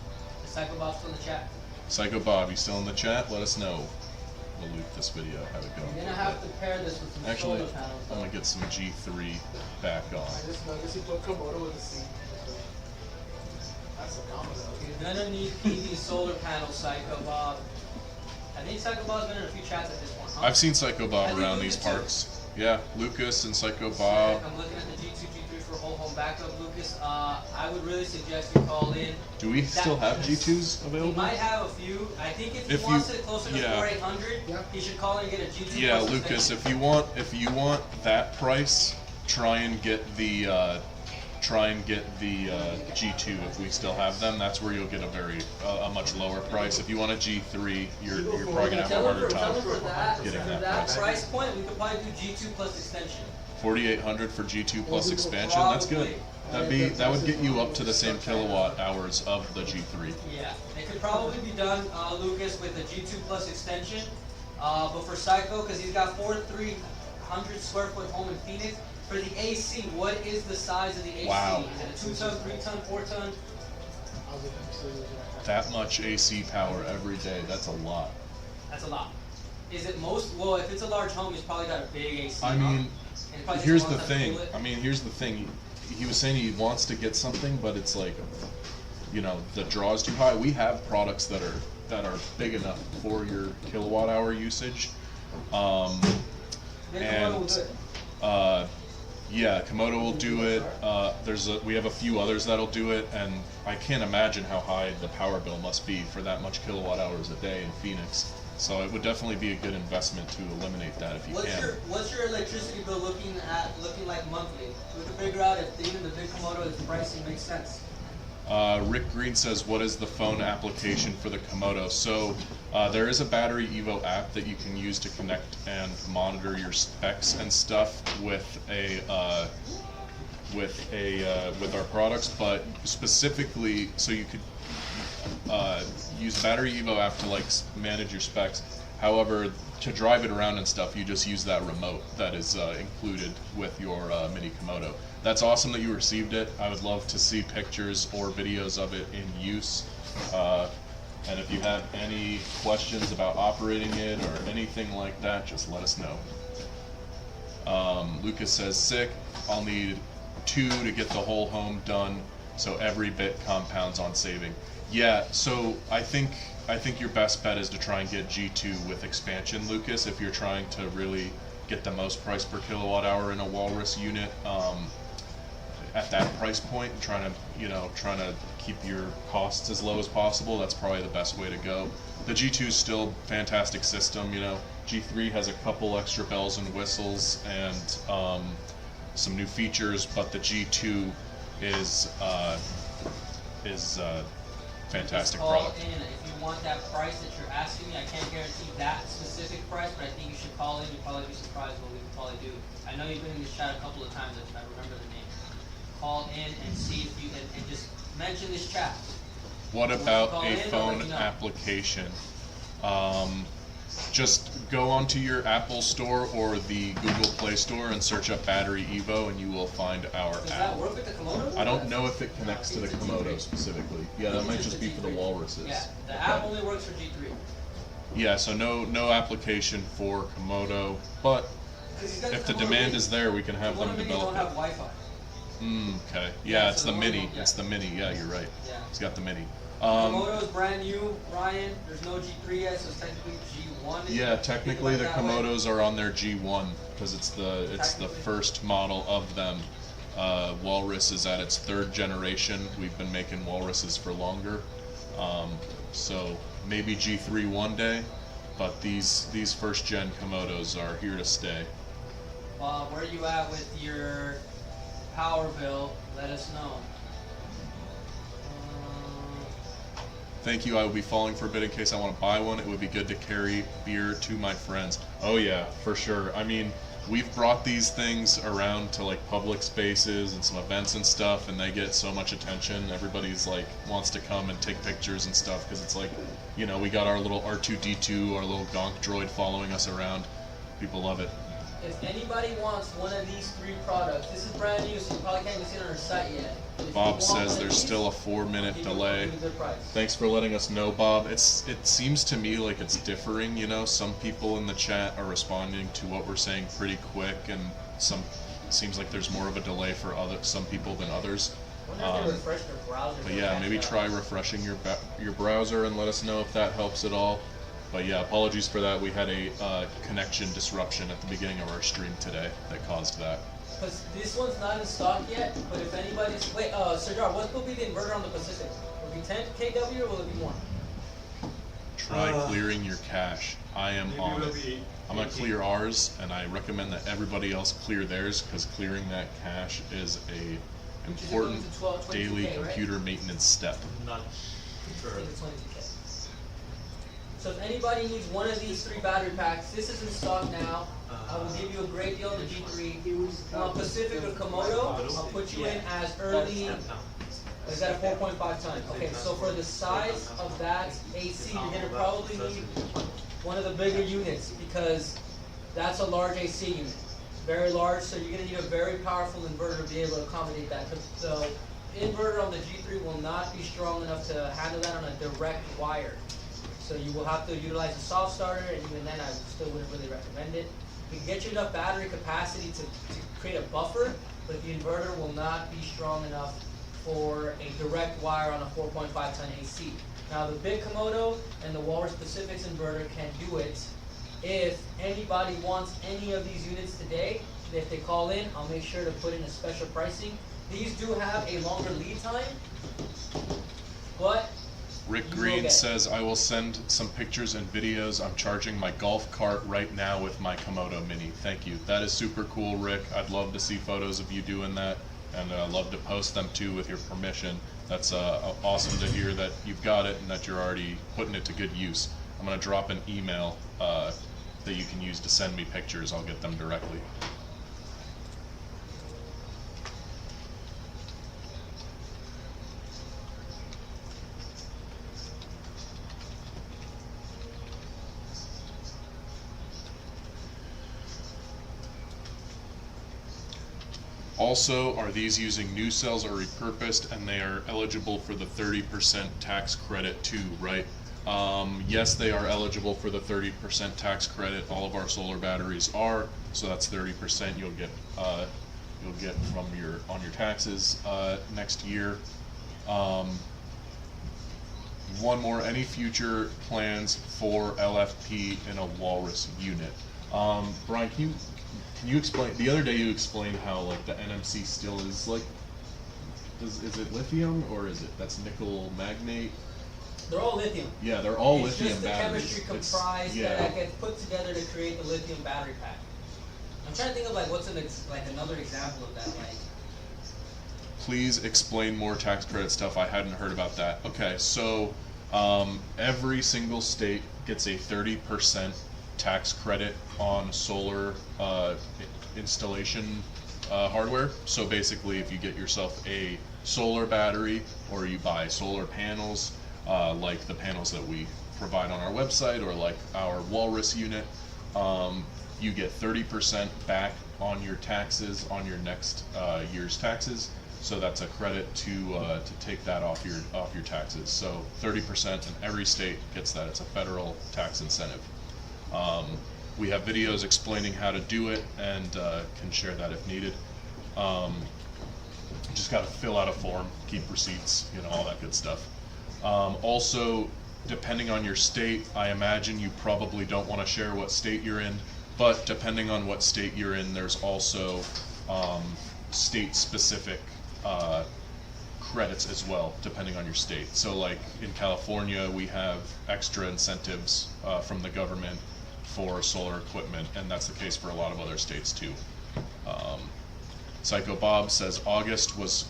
Psycho Bob's still in the chat. Psycho Bob, you still in the chat? Let us know. We'll loop this video. Have it going. You're gonna have to pair this with some solar panels. I'm gonna get some G3 back on. I just noticed he put Komodo with a C. That's a Komodo. You're gonna need PV solar panels, Psycho Bob. I think Psycho Bob's been in a few chats at this point, huh? I've seen Psycho Bob around these parts. Yeah, Lucas and Psycho Bob. I'm looking at the G2, G3 for whole home backup, Lucas. I would really suggest you call in. Do we still have G2s available? We might have a few. I think if he wants it closer to 4,800, he should call in and get a G2. Yeah, Lucas, if you want that price, try and get the G2 if we still have them. That's where you'll get a much lower price. If you want a G3, you're probably gonna have a harder time getting that price point. We could probably do G2 plus extension. 4,800 for G2 plus expansion. That's good. That would get you up to the same kilowatt hours of the G3. Yeah, it could probably be done, Lucas, with a G2 plus extension. But for Psycho, because he's got 4,300 square foot home in Phoenix. For the AC, what is the size of the AC? Wow. Is it a 2 ton, 3 ton, 4 ton? That much AC power every day, that's a lot. That's a lot. Is it well, if it's a large home, he's probably got a big AC. I mean, here's the thing. He was saying he wants to get something, but it's like, the draw is too high. We have products that are big enough for your kilowatt hour usage. Yeah, Komodo will do it. We have a few others that'll do it, and I can't imagine how high the power bill must be for that much kilowatt hours a day in Phoenix. So it would definitely be a good investment to eliminate that if you can. What's your electricity bill looking like monthly? We can figure out if even the big Komodo's pricing makes sense. Rick Green says, what is the phone application for the Komodo? So there is a BatteryEVO app that you can use to connect and monitor your specs and stuff with our products, but specifically, so you could use BatteryEVO app to manage your specs. However, to drive it around and stuff, you just use that remote that is included with your mini Komodo. That's awesome that you received it. I would love to see pictures or videos of it in use. And if you have any questions about operating it or anything like that, just let us know. Lucas says, sick, I'll need 2 to get the whole home done, so every bit compounds on saving. Yeah, so I think your best bet is to try and get G2 with expansion, Lucas, if you're trying to really get the most price per kilowatt hour in a Walrus unit at that price point, trying to keep your costs as low as possible. That's probably the best way to go. The G2 is still a fantastic system, you know. G3 has a couple extra bells and whistles and some new features, but the G2 is fantastic call product. in if you want that price that you're asking me. I can't guarantee that specific price, but I think you should call in. You'll probably be surprised what we can probably do. I know you've been in this chat a couple of times. I remember the name. Call in and see if you and just mention this chat. What about a phone application? Just go onto your Apple Store or the Google Play Store and search up BatteryEVO, and you will find our Does app. that work with the Komodo? I don't know if it connects to the Komodo specifically. Yeah, that might just be for the Walruses. Yeah, the app only works for G3. Yeah, so no application for Komodo, but if the demand is there, we can have them develop don't have it. Wi-Fi. Okay. Yeah, Yeah, it's so the the Mini. Komodo, yeah. It's the Mini. Yeah, you're right. Yeah. It's got the Mini. Komodo's brand new, Ryan. There's no G3 yet, so it's technically G1. Yeah, technically the Think about it that way. Komodos are on their G1 because it's the Technically. first model of them. Walrus is at its 3rd generation. We've been making Walruses for longer, so maybe G3 one day, but these first gen Komodos are here to stay. Where are you at with your power bill? Let us know. Thank you. I will be falling for a bit in case I want to buy one. It would be good to carry beer to my friends. Oh yeah, for sure. I mean, we've brought these things around to like public spaces and some events and stuff, and they get so much attention. Everybody's like wants to come and take pictures and stuff because it's like, you know, we got our little R2D2, our little gonk droid following us around. People love it. If anybody wants one of these 3 products, this is brand new, so you probably can't even see it on our site yet. If you Bob want says one of there's these, still a 4-minute I'll delay. give you the price. Thanks for letting us know, Bob. It seems to me like it's differing, you know. Some people in the chat are responding to what we're saying pretty quick, and it seems like there's more of a delay for some people than others. I wonder if they refresh their browser. But yeah, maybe try refreshing your browser and let us know if that helps at all. But yeah, apologies for that. We had a connection disruption at the beginning of our stream today that caused that. Because this one's not in stock yet, but if anybody's... Wait, Sardar, what will be the inverter on the Pacific? Will it be 10 kW or will it be more? Try clearing your cache. I am Maybe on it'll it. be I'm going to clear ours, and I recommend that everybody else clear theirs, because clearing that cache is a Which is important equivalent to 22K, daily right? computer maintenance step. not I sure. think it's 22K. So if anybody needs one of these 3 battery packs, this is in stock now. I will give you a great deal on the G3. Pacific or Komodo, I'll put you in as early... Is that a 4.5 ton? Okay, so for the size of that AC, you're gonna probably need one of the bigger units because that's a large AC unit. Very large, so you're gonna need a very powerful inverter to be able to accommodate that. The inverter on the G3 will not be strong enough to handle that on a direct wire. So you will have to utilize a soft starter, and even then I still wouldn't really recommend it. We can get you enough battery capacity to create a buffer, but the inverter will not be strong enough for a direct wire on a 4.5 ton AC. Now the big Komodo and the Walrus Pacific's inverter can do it. If anybody wants any of these units today, if they call in, I'll make sure to put in a special pricing. These do have a longer lead time, but Rick you will Green get- says, I will send some pictures and videos. I'm charging my golf cart right now with my Komodo Mini. Thank you. That is super cool, Rick. I'd love to see photos of you doing that, and I'd love to post them too with your permission. That's awesome to hear that you've got it and that you're already putting it to good use. I'm going to drop an email that you can use to send me pictures. I'll get them directly. Also, are these using new cells or repurposed, and they are eligible for the 30% tax credit too, right? Yes, they are eligible for the 30% tax credit. All of our solar batteries are, so that's 30% you'll get from on your taxes next year. One more, any future plans for LFP in a Walrus unit? Brian, can you explain, the other day you explained how like the NMC still is like, is it lithium or is it, that's nickel magnate? They're all lithium. Yeah, they're all It's lithium just the batteries. chemistry comprised that gets put together to create the lithium battery pack. I'm trying to think of like what's another example of that. Like, please explain more tax credit stuff. I hadn't heard about that. Okay, so every single state gets a 30% tax credit on solar installation hardware. So basically, if you get yourself a solar battery or you buy solar panels, like the panels that we provide on our website or like our Walrus unit, you get 30% back on your taxes on your next year's taxes. So that's a credit to take that off your taxes. So 30%, and every state gets that. It's a federal tax incentive. We have videos explaining how to do it, and can share that if needed. Just got to fill out a form, keep receipts, all that good stuff. Also, depending on your state, I imagine you probably don't want to share what state you're in, but depending on what state you're in, there's also state-specific credits as well, depending on your state. So like in California, we have extra incentives from the government for solar equipment, and that's the case for a lot of other states too. Psycho Bob says August was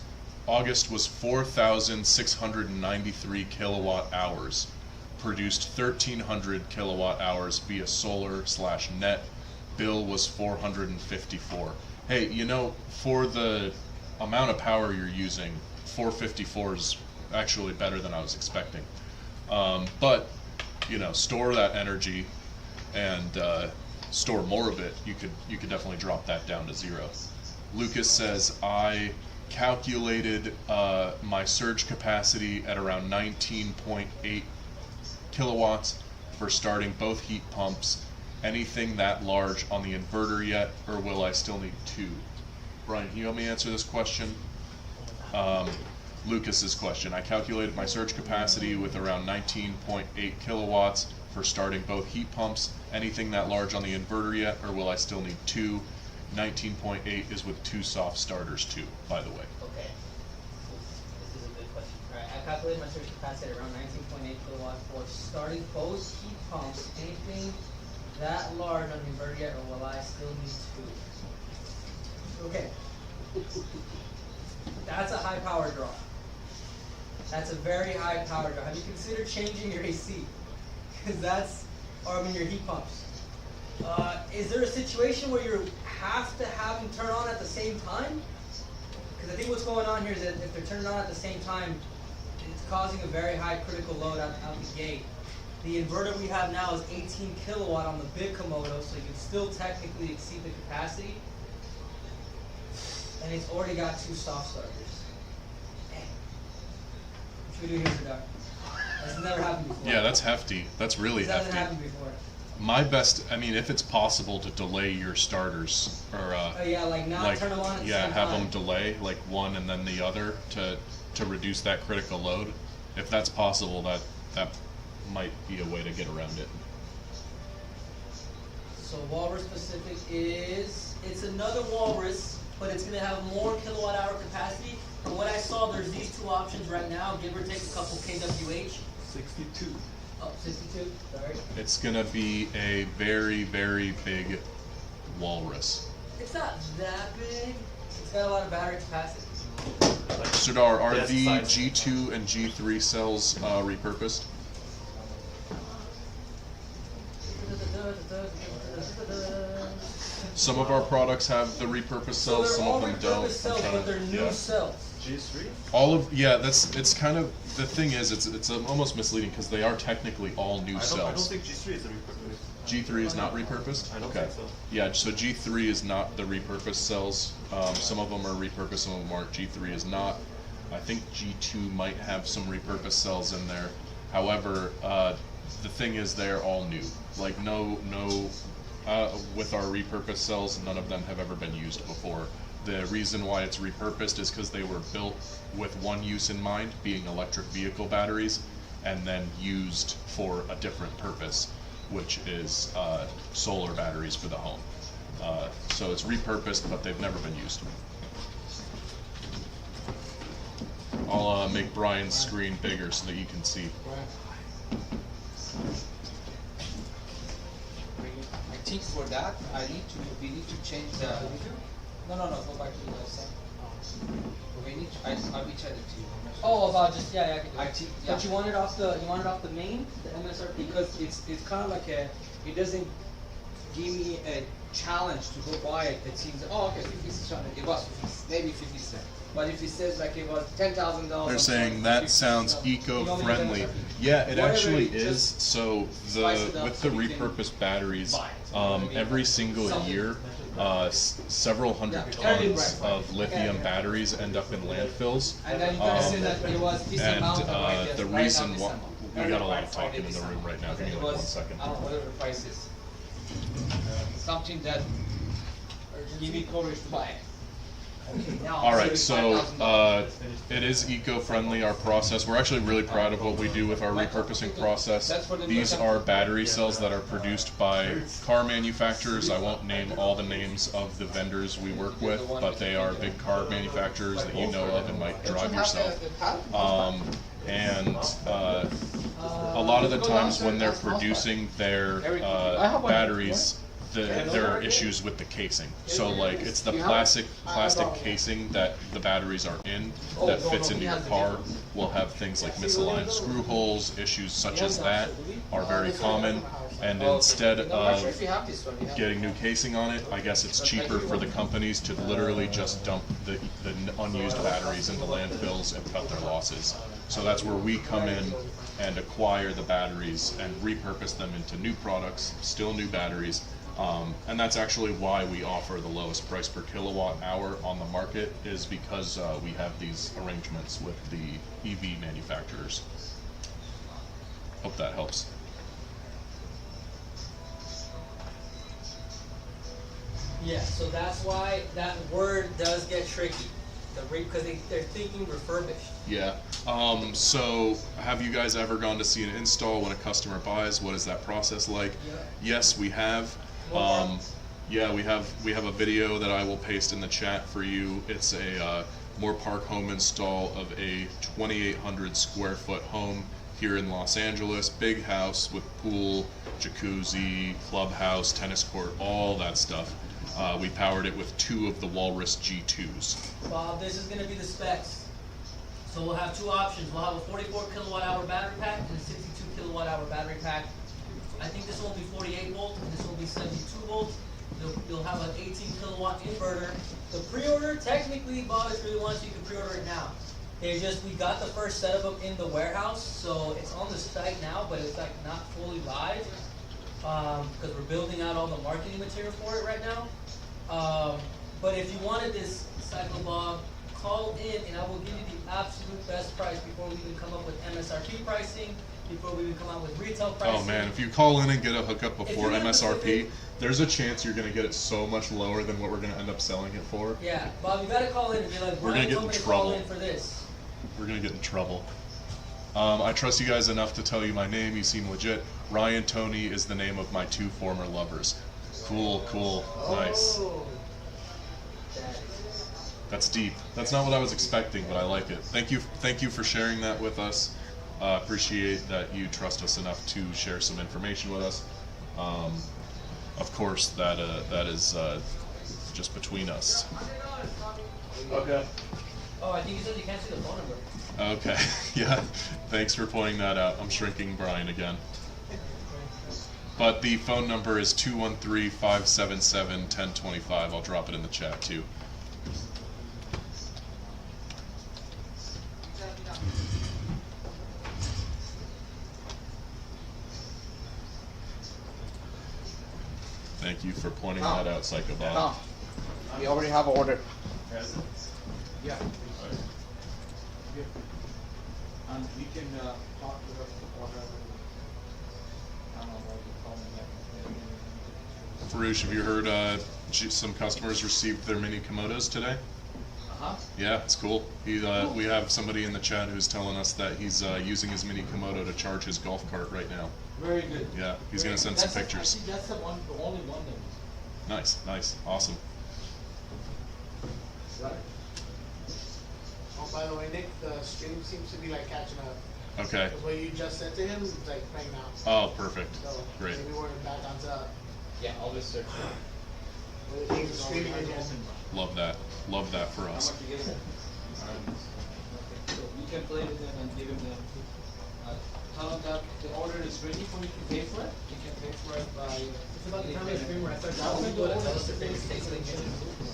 4,693 kilowatt hours, produced 1,300 kilowatt hours via solar/net. Bill was 454. Hey, for the amount of power you're using, 454 is actually better than I was expecting. But store that energy and store more of it. You could definitely drop that down to 0. Lucas says I calculated my surge capacity at around 19.8 kilowatts for starting both heat pumps. Anything that large on the inverter yet, or will I still need 2? Brian, can you help me answer this question? Lucas's question. I calculated my surge capacity with around 19.8 kilowatts for starting both heat pumps. Anything that large on the inverter yet, or will I still need 2? 19.8 is with 2 soft starters too, by the way. okay, this is a good question. All right, I calculated my surge capacity at around 19.8 kilowatts for starting both heat pumps. Anything that large on the inverter yet, or will I still need 2? Okay. That's a high power draw. That's a very high power draw. Have you considered changing your AC? Because your heat pumps. Is there a situation where you have to have them turn on at the same time? Because I think what's going on here is that if they're turning on at the same time, it's causing a very high critical load out the gate. The inverter we have now is 18 kilowatt on the big Komodo, so you can still technically exceed the capacity. And it's already got 2 soft starters. Dang. What should we do here, Sir Doc? That's never happened before. Yeah, that's hefty. That's really This hasn't hefty. happened before. My best, if it's possible to delay your starters, or turn them on at the yeah, same have time. them delay like one and then the other to reduce that critical load. If that's possible, that might be a way to get around it. So Walrus Pacific it's another Walrus, but it's going to have more kilowatt hour capacity. From what I saw, there's these 2 options right now, give or take a couple kWh. 62. Oh, 62, sorry. It's gonna be a very, very big Walrus. It's not that big. It's got a lot of battery capacity. Serdar, are Yes, the size. G2 and G3 cells repurposed? Some of our products have the repurposed So cells, they're some all of them don't. repurposed cells, but they're new cells. G3? It's kind of, the thing is, it's almost misleading because they are technically all new I don't cells. think G3 is a repurposed. G3 is not repurposed? I don't Okay. think so. Yeah, so G3 is not the repurposed cells. Some of them are repurposed, some of them aren't. G3 is not. I think G2 might have some repurposed cells in there. However, the thing is, they're all new. Like with our repurposed cells, none of them have ever been used before. The reason why it's repurposed is because they were built with one use in mind, being electric vehicle batteries, and then used for a different purpose, which is solar batteries for the home. So it's repurposed, but they've never been used. I'll make Brian's screen bigger so that you can see. I think for that we need to change the. No, go back to the website. We need to, I'll be chatting to you. Oh, about just I can do I it. think, But you want it off the main, the MSRP? because it's kind of like it doesn't give me a challenge to go buy it. It seems okay, 50 cents. It was 50, maybe 50 cents. But if it says like it was $10,000, They're saying that sounds eco-friendly. Yeah, it actually is. So with the repurposed batteries, every single year, several hundred tons of lithium batteries end up in landfills. and then you gotta say that it was this amount of ideas the right reason now, why December. we got a lot of talking in the room right now. Give me It like was, 1 second. I don't know, whatever the price is. Something that give me courage to buy it. All right, so it is eco-friendly, our process. We're actually really proud of what we do with our repurposing process. These are battery cells that are produced by car manufacturers. I won't name all the names of the vendors we work with, but they are big car manufacturers that you know of and might drive yourself. And a lot of the times when they're producing their batteries, there are issues with the casing. So like it's the plastic casing that the batteries are in that fits into your car will have things like misaligned screw holes. Issues such as that are very common. And instead of getting new casing on it, I guess it's cheaper for the companies to literally just dump the unused batteries into landfills and cut their losses. So that's where we come in and acquire the batteries and repurpose them into new products, still new batteries. And that's actually why we offer the lowest price per kilowatt hour on the market, is because we have these arrangements with the EV manufacturers. Hope that helps. Yeah, so that's why that word does get tricky. Because they're thinking refurbished. Yeah. So have you guys ever gone to see an install when a customer buys? What is that process like? Yeah. Yes, we have. Yeah, we have a video that I will paste in the chat for you. It's a Moore Park home install of a 2,800 square foot home here in Los Angeles. Big house with pool, jacuzzi, clubhouse, tennis court, all that stuff. We powered it with 2 of the Walrus G2s. Bob, this is going to be the specs. So we'll have 2 options. We'll have a 44 kilowatt hour battery pack and a 62 kilowatt hour battery pack. I think this will be 48 volt and this will be 72 volt. You'll have an 18 kilowatt inverter. The pre-order, technically, Bob, if you really want to, you can pre-order it now. We got the first set of them in the warehouse, so it's on the site now, but it's like not fully live because we're building out all the marketing material for it right now. But if you wanted this cycle, Bob, call in and I will give you the absolute best price before we even come up with MSRP pricing, before we even come out with retail pricing. Oh man, if you call in and get a hookup before you get MSRP, there's a chance you're going to get it so much lower than what we're going to end up selling it for. Yeah, Bob, you got to call in and be like, We're going to get in trouble. Call in for this. We're going to get in trouble. I trust you guys enough to tell you my name. You seem legit. Ryan Tony is the name of my 2 former lovers. Cool, cool, nice. Oh. That's deep. That's not what I was expecting, but I like it. Thank you for sharing that with us. Appreciate that you trust us enough to share some information with us. Of course, that is just between us. Okay. Oh, I think you said you can't see the phone number. Okay. Yeah. Thanks for pointing that out. I'm shrinking Brian again. But the phone number is 213-577-1025. I'll drop it in the chat too. Thank you for pointing that out, Psycho Bob. We already have an order. Yeah. And we can talk to the order. Farouche, have you heard some customers received their mini Komodos today? Uh-huh. Yeah, it's cool. We have somebody in the chat who's telling us that he's using his mini Komodo to charge his golf cart right now. Very good. Yeah, he's gonna send some pictures. I think that's the only one that Nice, awesome. Right. Oh, by the way, Nick, the stream seems to be like catching up. Okay. Because what you just said to him is like playing now. Oh, perfect. So Great. maybe we're back onto Yeah, I'll just search. he's streaming again. Love that. Love that for How us. much you give him? So you can play with him and give him the. Tell him that the order is ready for you to pay for it. You can pay for it by. It's about the time of the stream where I start telling people to tell us if they mistake something.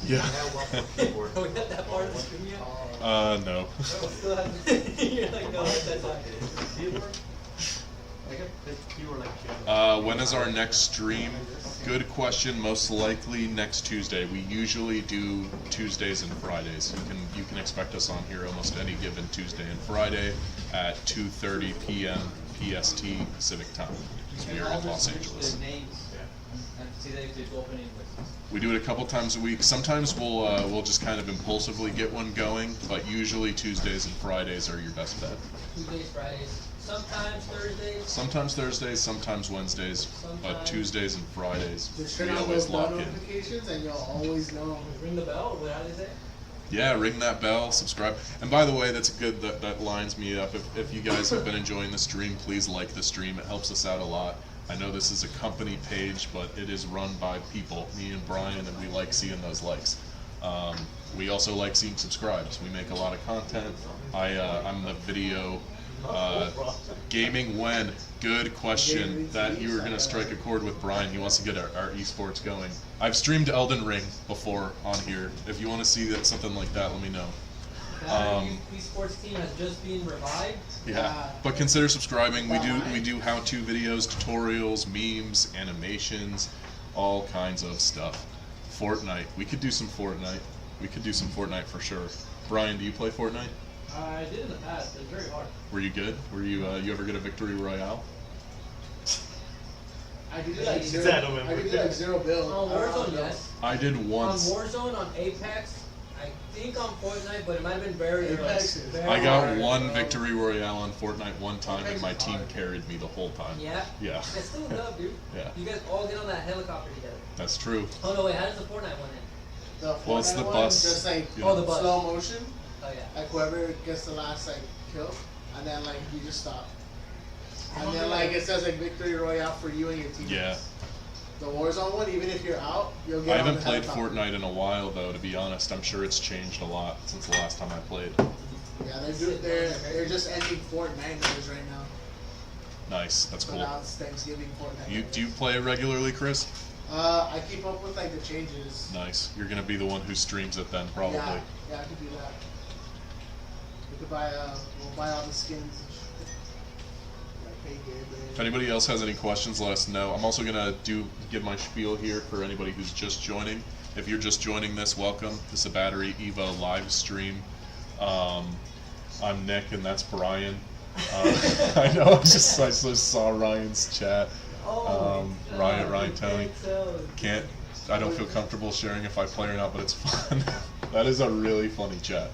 Yeah. Are we at that part of the stream yet? No. Still haven't. You're like, no, that's not. When is our next stream? Good question. Most likely next Tuesday. We usually do Tuesdays and Fridays. You can expect us on here almost any given Tuesday and Friday at 2:30 p.m. PST Pacific Time. So we are in Los Angeles. The names and see that if it's open invoices. We do it a couple times a week. Sometimes we'll just kind of impulsively get one going, but usually Tuesdays and Fridays are your best bet. Tuesdays, Fridays, sometimes Thursdays. Sometimes Thursdays, sometimes Wednesdays, but Sometimes. Tuesdays and Fridays Just we turn on always those lock bell in. notifications and you'll always know. Ring the bell, what, how do they say? Yeah, ring that bell, subscribe. And by the way, that's good, that lines me up. If you guys have been enjoying the stream, please like the stream. It helps us out a lot. I know this is a company page, but it is run by people, me and Brian, and we like seeing those likes. We also like seeing subscribes. We make a lot of content. I'm the video gaming when. Good question. That you were gonna strike a chord with Brian. He wants to get our esports going. I've streamed Elden Ring before on here. If you want to see something like that, let me know. Battery esports team has just been revived. Yeah, but consider subscribing. We do how-to videos, tutorials, memes, animations, all kinds of stuff. Fortnite. We could do some Fortnite. We could do some Fortnite for sure. Brian, do you play Fortnite? I did in the past, but it's very hard. Were you good? Were you ever get a victory royale? I did Like like zero- zero. I did like zero build. On Warzone, yes. I did once. On Warzone, on Apex, I think on Fortnite, but it might have been very Apex is very I got hard. one victory royale on Fortnite one time, and my team carried me the whole time. Yeah? Yeah. It's still dub, dude. Yeah. You guys all get on that helicopter together. That's true. Oh no, wait, how does the Fortnite one end? The Well, it's Fortnite the one, bus. just like you Oh, know. the bus. slow motion. Oh yeah. Like whoever gets the last like kill, and then like you just stop. And then like it says like victory royale for you and your teammates. Yeah. The Warzone one, even if you're out, you'll get. I on haven't the played helicopter. Fortnite in a while, though. To be honest, I'm sure it's changed a lot since the last time I played. Yeah, they're just ending Fortnite right now. Nice, that's So cool. now it's Thanksgiving Fortnite. Do you play regularly, Chris? I keep up with like the changes. Nice. You're gonna be the one who streams it then, probably. Yeah, I could do that. We could buy we'll buy all the skins. And shit. Like pay Gabriel. If anybody else has any questions, let us know. I'm also gonna give my spiel here for anybody who's just joining. If you're just joining this, welcome. This is a BatteryEVO live stream. I'm Nick, and that's Brian. I know. I just saw Ryan's chat. Ryan, Tony. I don't feel comfortable sharing if I play or not, but it's fun. That is a really funny chat.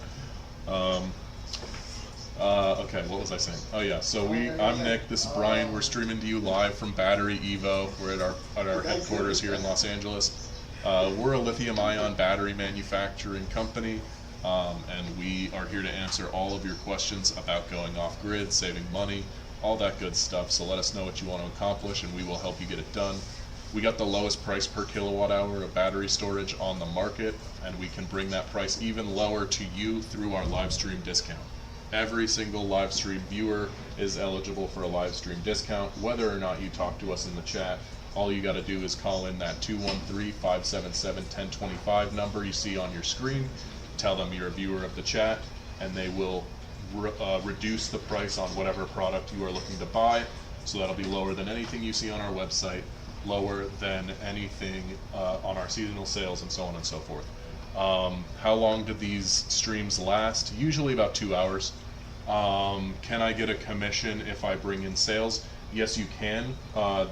Okay, what was I saying? Oh yeah, so I'm Nick, this is Brian. We're streaming to you live from BatteryEVO. We're at our headquarters here in Los Angeles. We're a lithium-ion battery manufacturing company, and we are here to answer all of your questions about going off-grid, saving money, all that good stuff. So let us know what you want to accomplish, and we will help you get it done. We got the lowest price per kilowatt hour of battery storage on the market, and we can bring that price even lower to you through our live stream discount. Every single live stream viewer is eligible for a live stream discount, whether or not you talk to us in the chat. All you got to do is call in that 213-577-1025 number you see on your screen, tell them you're a viewer of the chat, and they will reduce the price on whatever product you are looking to buy. So that'll be lower than anything you see on our website, lower than anything on our seasonal sales, and so on and so forth. How long do these streams last? Usually about 2 hours. Can I get a commission if I bring in sales? Yes, you can.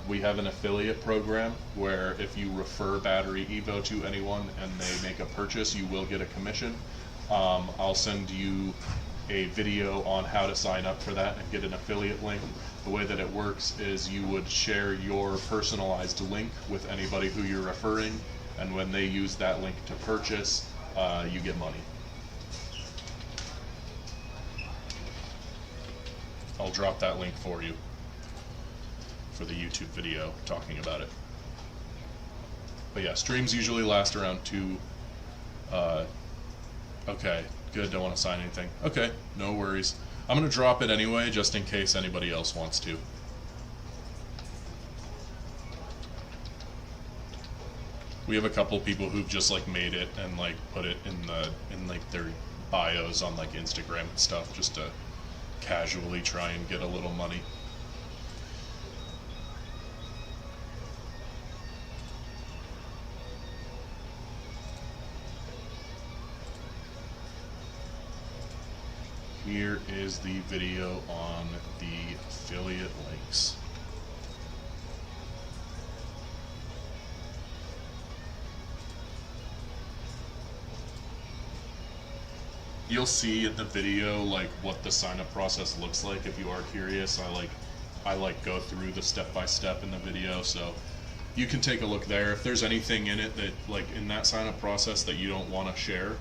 We have an affiliate program where if you refer BatteryEVO to anyone and they make a purchase, you will get a commission. I'll send you a video on how to sign up for that and get an affiliate link. The way that it works is you would share your personalized link with anybody who you're referring, and when they use that link to purchase, you get money. I'll drop that link for you for the YouTube video talking about it. But yeah, streams usually last around 2. Okay, good, don't want to sign anything. Okay, no worries. I'm going to drop it anyway, just in case anybody else wants to. We have a couple people who've just like made it and like put it in like their bios on like Instagram and stuff, just to casually try and get a little money. Here is the video on the affiliate links. You'll see in the video like what the sign up process looks like if you are curious. I go through the step by step in the video, so you can take a look there. If there's anything in it that like in that sign up process that you don't want to share,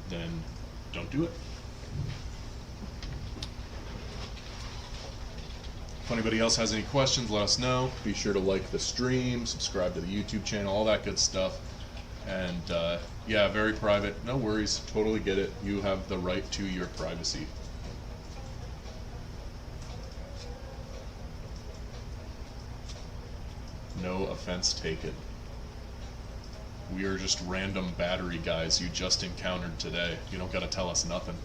then don't do it. If anybody else has any questions, let us know. Be sure to like the stream, subscribe to the YouTube channel, all that good stuff. And yeah, very private. No worries. Totally get it. You have the right to your privacy. No offense taken. We are just random battery guys you just encountered today. You don't gotta tell us nothing.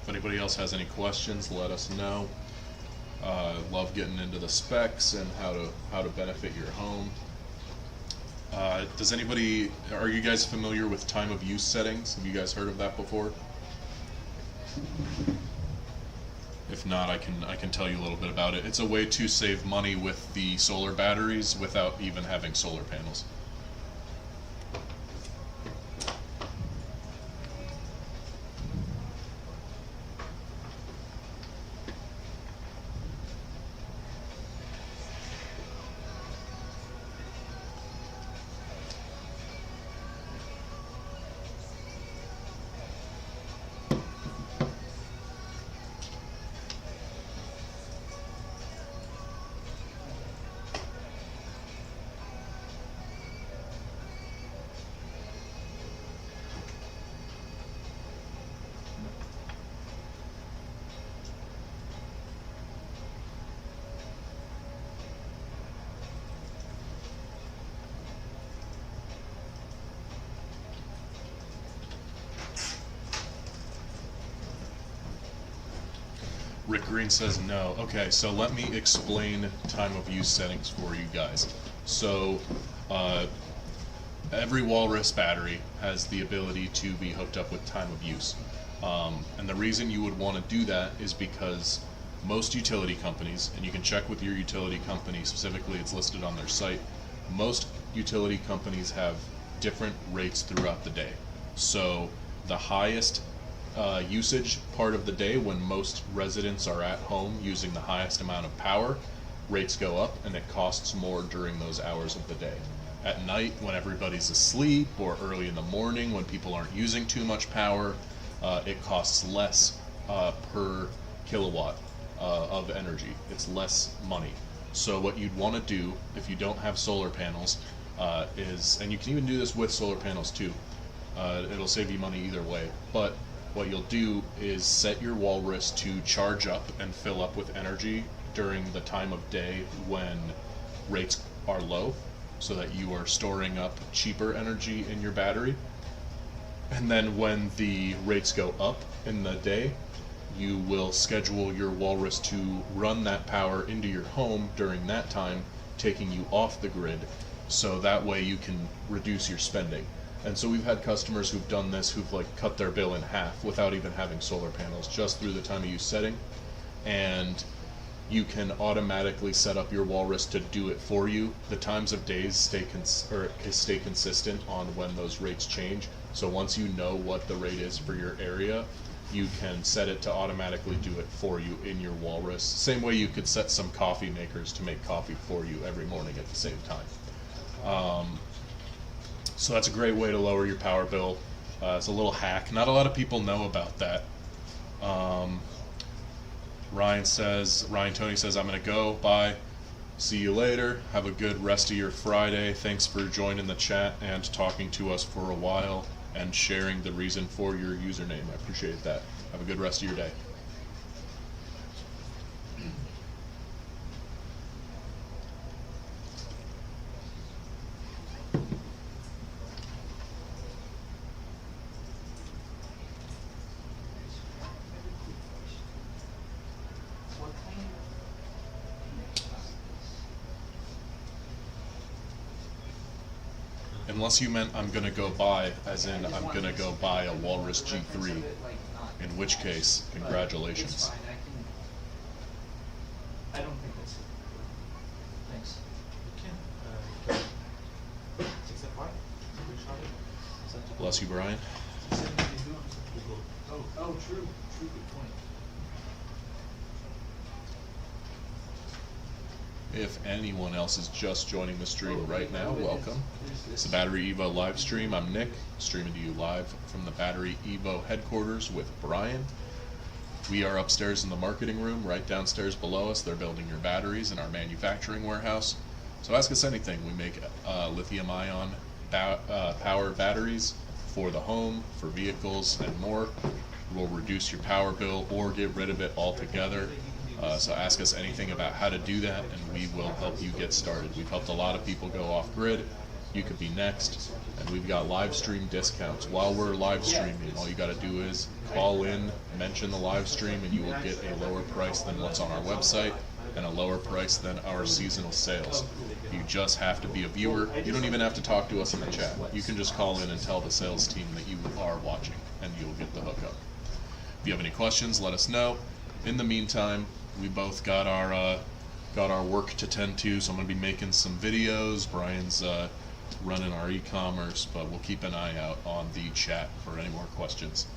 If anybody else has any questions, let us know. Love getting into the specs and how to benefit your home. Are you guys familiar with time of use settings? Have you guys heard of that before? If not, I can tell you a little bit about it. It's a way to save money with the solar batteries without even having solar panels. Rick Green says no. Okay, so let me explain time of use settings for you guys. So every Walrus battery has the ability to be hooked up with time of use. And the reason you would want to do that is because most utility companies, and you can check with your utility company specifically, it's listed on their site, most utility companies have different rates throughout the day. So the highest usage part of the day, when most residents are at home using the highest amount of power, rates go up and it costs more during those hours of the day. At night, when everybody's asleep, or early in the morning when people aren't using too much power, it costs less per kilowatt of energy. It's less money. So what you'd want to do if you don't have solar panels is, and you can even do this with solar panels too, it'll save you money either way, but what you'll do is set your Walrus to charge up and fill up with energy during the time of day when rates are low, so that you are storing up cheaper energy in your battery. And then when the rates go up in the day, you will schedule your Walrus to run that power into your home during that time, taking you off the grid, so that way you can reduce your spending. And so we've had customers who've done this, who've like cut their bill in half without even having solar panels, just through the time of use setting. And you can automatically set up your Walrus to do it for you. The times of days stay consistent on when those rates change. So once you know what the rate is for your area, you can set it to automatically do it for you in your Walrus. Same way you could set some coffee makers to make coffee for you every morning at the same time. So that's a great way to lower your power bill. It's a little hack. Not a lot of people know about that. Ryan Tony says, I'm going to go. Bye. See you later. Have a good rest of your Friday. Thanks for joining the chat and talking to us for a while and sharing the reason for your username. I appreciate that. Have a good rest of your day. Unless you meant I'm gonna go buy, as in I'm gonna go buy a Walrus G3, in which case, congratulations. I don't think that's it. Thanks. Bless you, Brian. Oh, true. Good point. If anyone else is just joining the stream right now, welcome. It's the BatteryEVO live stream. I'm Nick, streaming to you live from the BatteryEVO headquarters with Brian. We are upstairs in the marketing room, right downstairs below us. They're building your batteries in our manufacturing warehouse. So ask us anything. We make lithium-ion power batteries for the home, for vehicles, and more. We'll reduce your power bill or get rid of it altogether. So ask us anything about how to do that, and we will help you get started. We've helped a lot of people go off grid. You could be next, and we've got live stream discounts. While we're live streaming, all you got to do is call in, mention the live stream, and you will get a lower price than what's on our website and a lower price than our seasonal sales. You just have to be a viewer. You don't even have to talk to us in the chat. You can just call in and tell the sales team that you are watching, and you'll get the hookup. If you have any questions, let us know. In the meantime, we both got our work to tend to, so I'm going to be making some videos. Brian's running our e-commerce, but we'll keep an eye out on the chat for any more questions.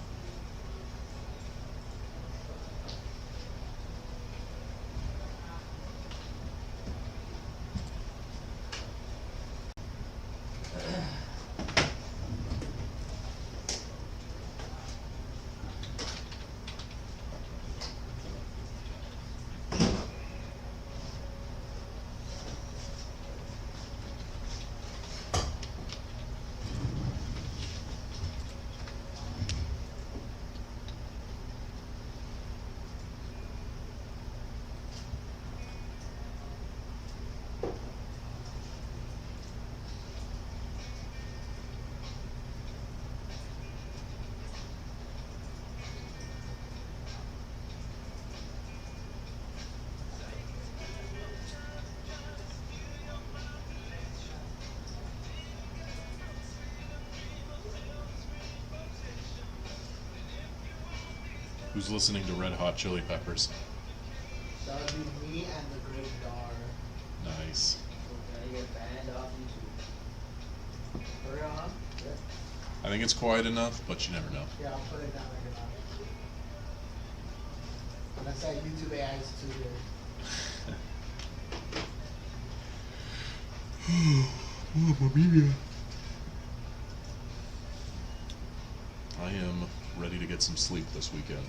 Who's listening to Red Hot Chili Peppers? That would be me and the Great Dar. Nice. We're gonna get banned off YouTube. Hurry on. Yeah. I think it's quiet enough, but you never know. Yeah, I'll put it down like a Unless that YouTube AI is too good. I am ready to get some sleep this weekend.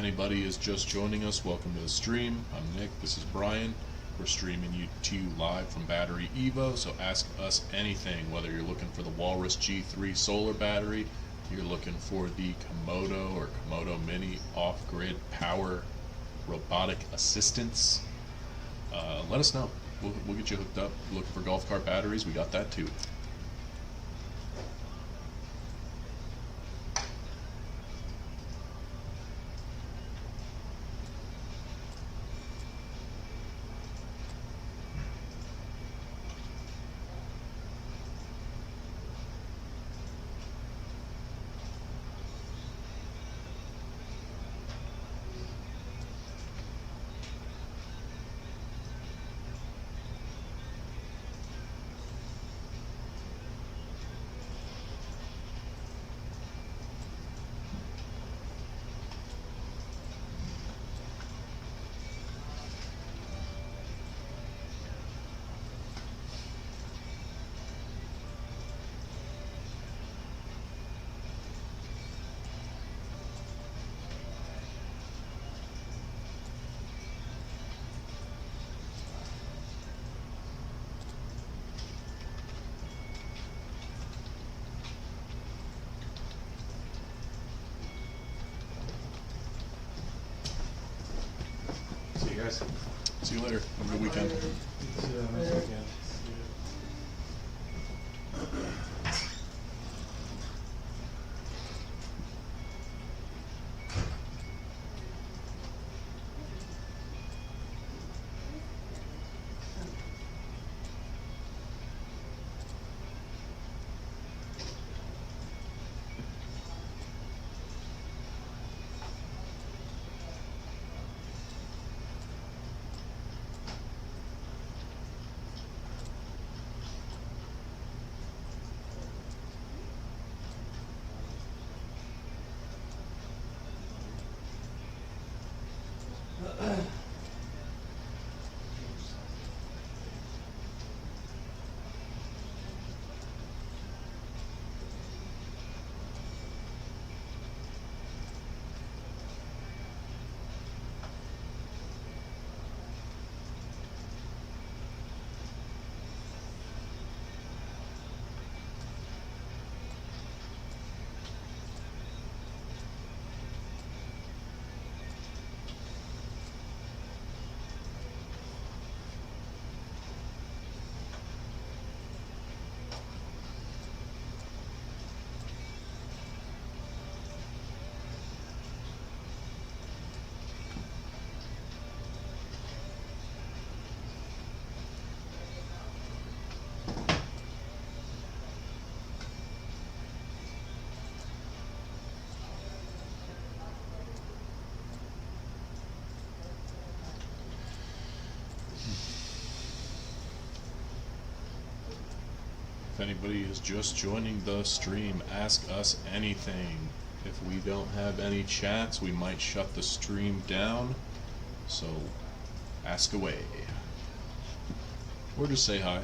anybody is just joining us, welcome to the stream. I'm Nick, this is Brian. We're streaming to you live from BatteryEVO, so ask us anything, whether you're looking for the Walrus G3 solar battery, you're looking for the Komodo or Komodo Mini off-grid power robotic assistance, let us know. We'll get you hooked up. Looking for golf cart batteries, we got that too. See you guys. See you later. Have a good weekend. If anybody is just joining the stream, ask us anything. If we don't have any chats, we might shut the stream down. So ask away. Or just say hi.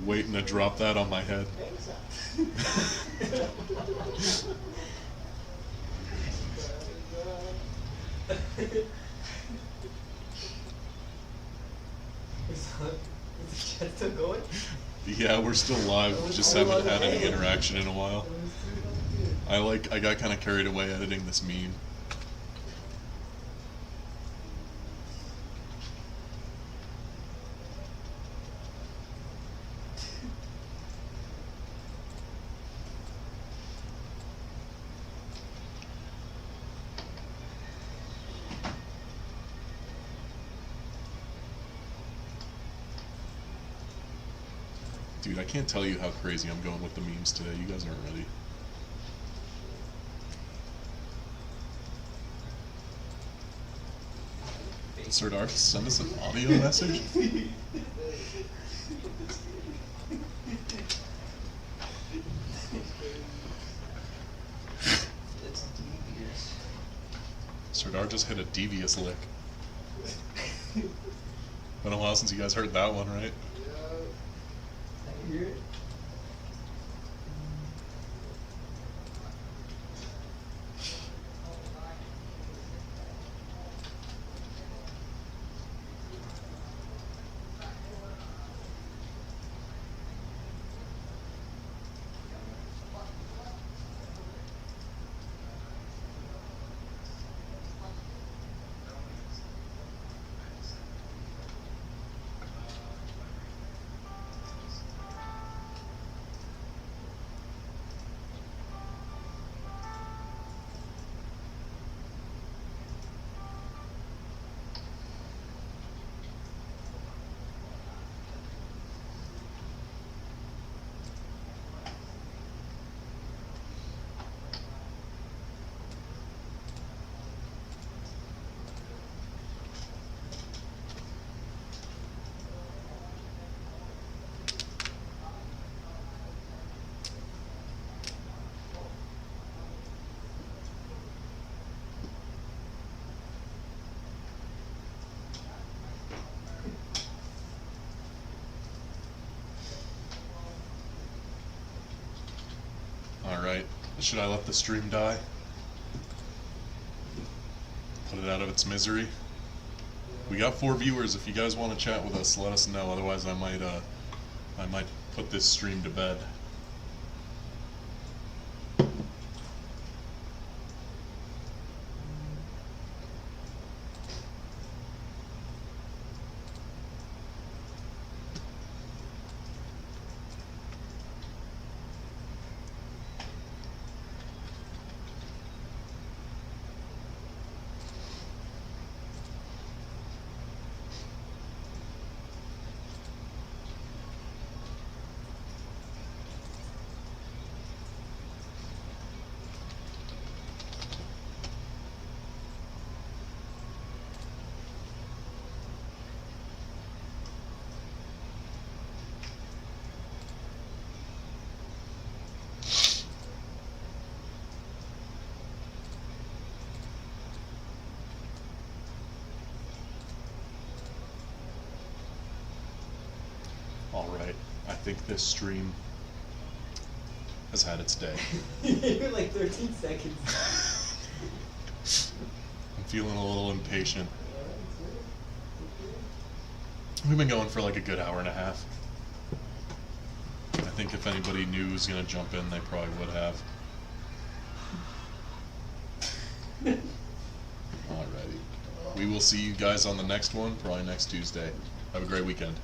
Waiting to drop that on my head. Is the chat still going? Yeah, we're still live. Just haven't had any interaction in a while. I got kind of carried away editing this meme. Dude, I can't tell you how crazy I'm going with the memes today. You guys aren't ready. Serdar, send us an audio message? Serdar just hit a devious lick. Been a while since you guys heard that one, right? I hear it. Alright, should I let the stream die? Put it out of its misery? We got 4 viewers. If you guys want to chat with us, let us know. Otherwise I might put this stream to bed. Alright, I think this stream has had its day. You're like 13 seconds. I'm feeling a little impatient. We've been going for like a good hour and a half. I think if anybody new was going to jump in, they probably would have. Alrighty. We will see you guys on the next one, probably next Tuesday. Have a great weekend.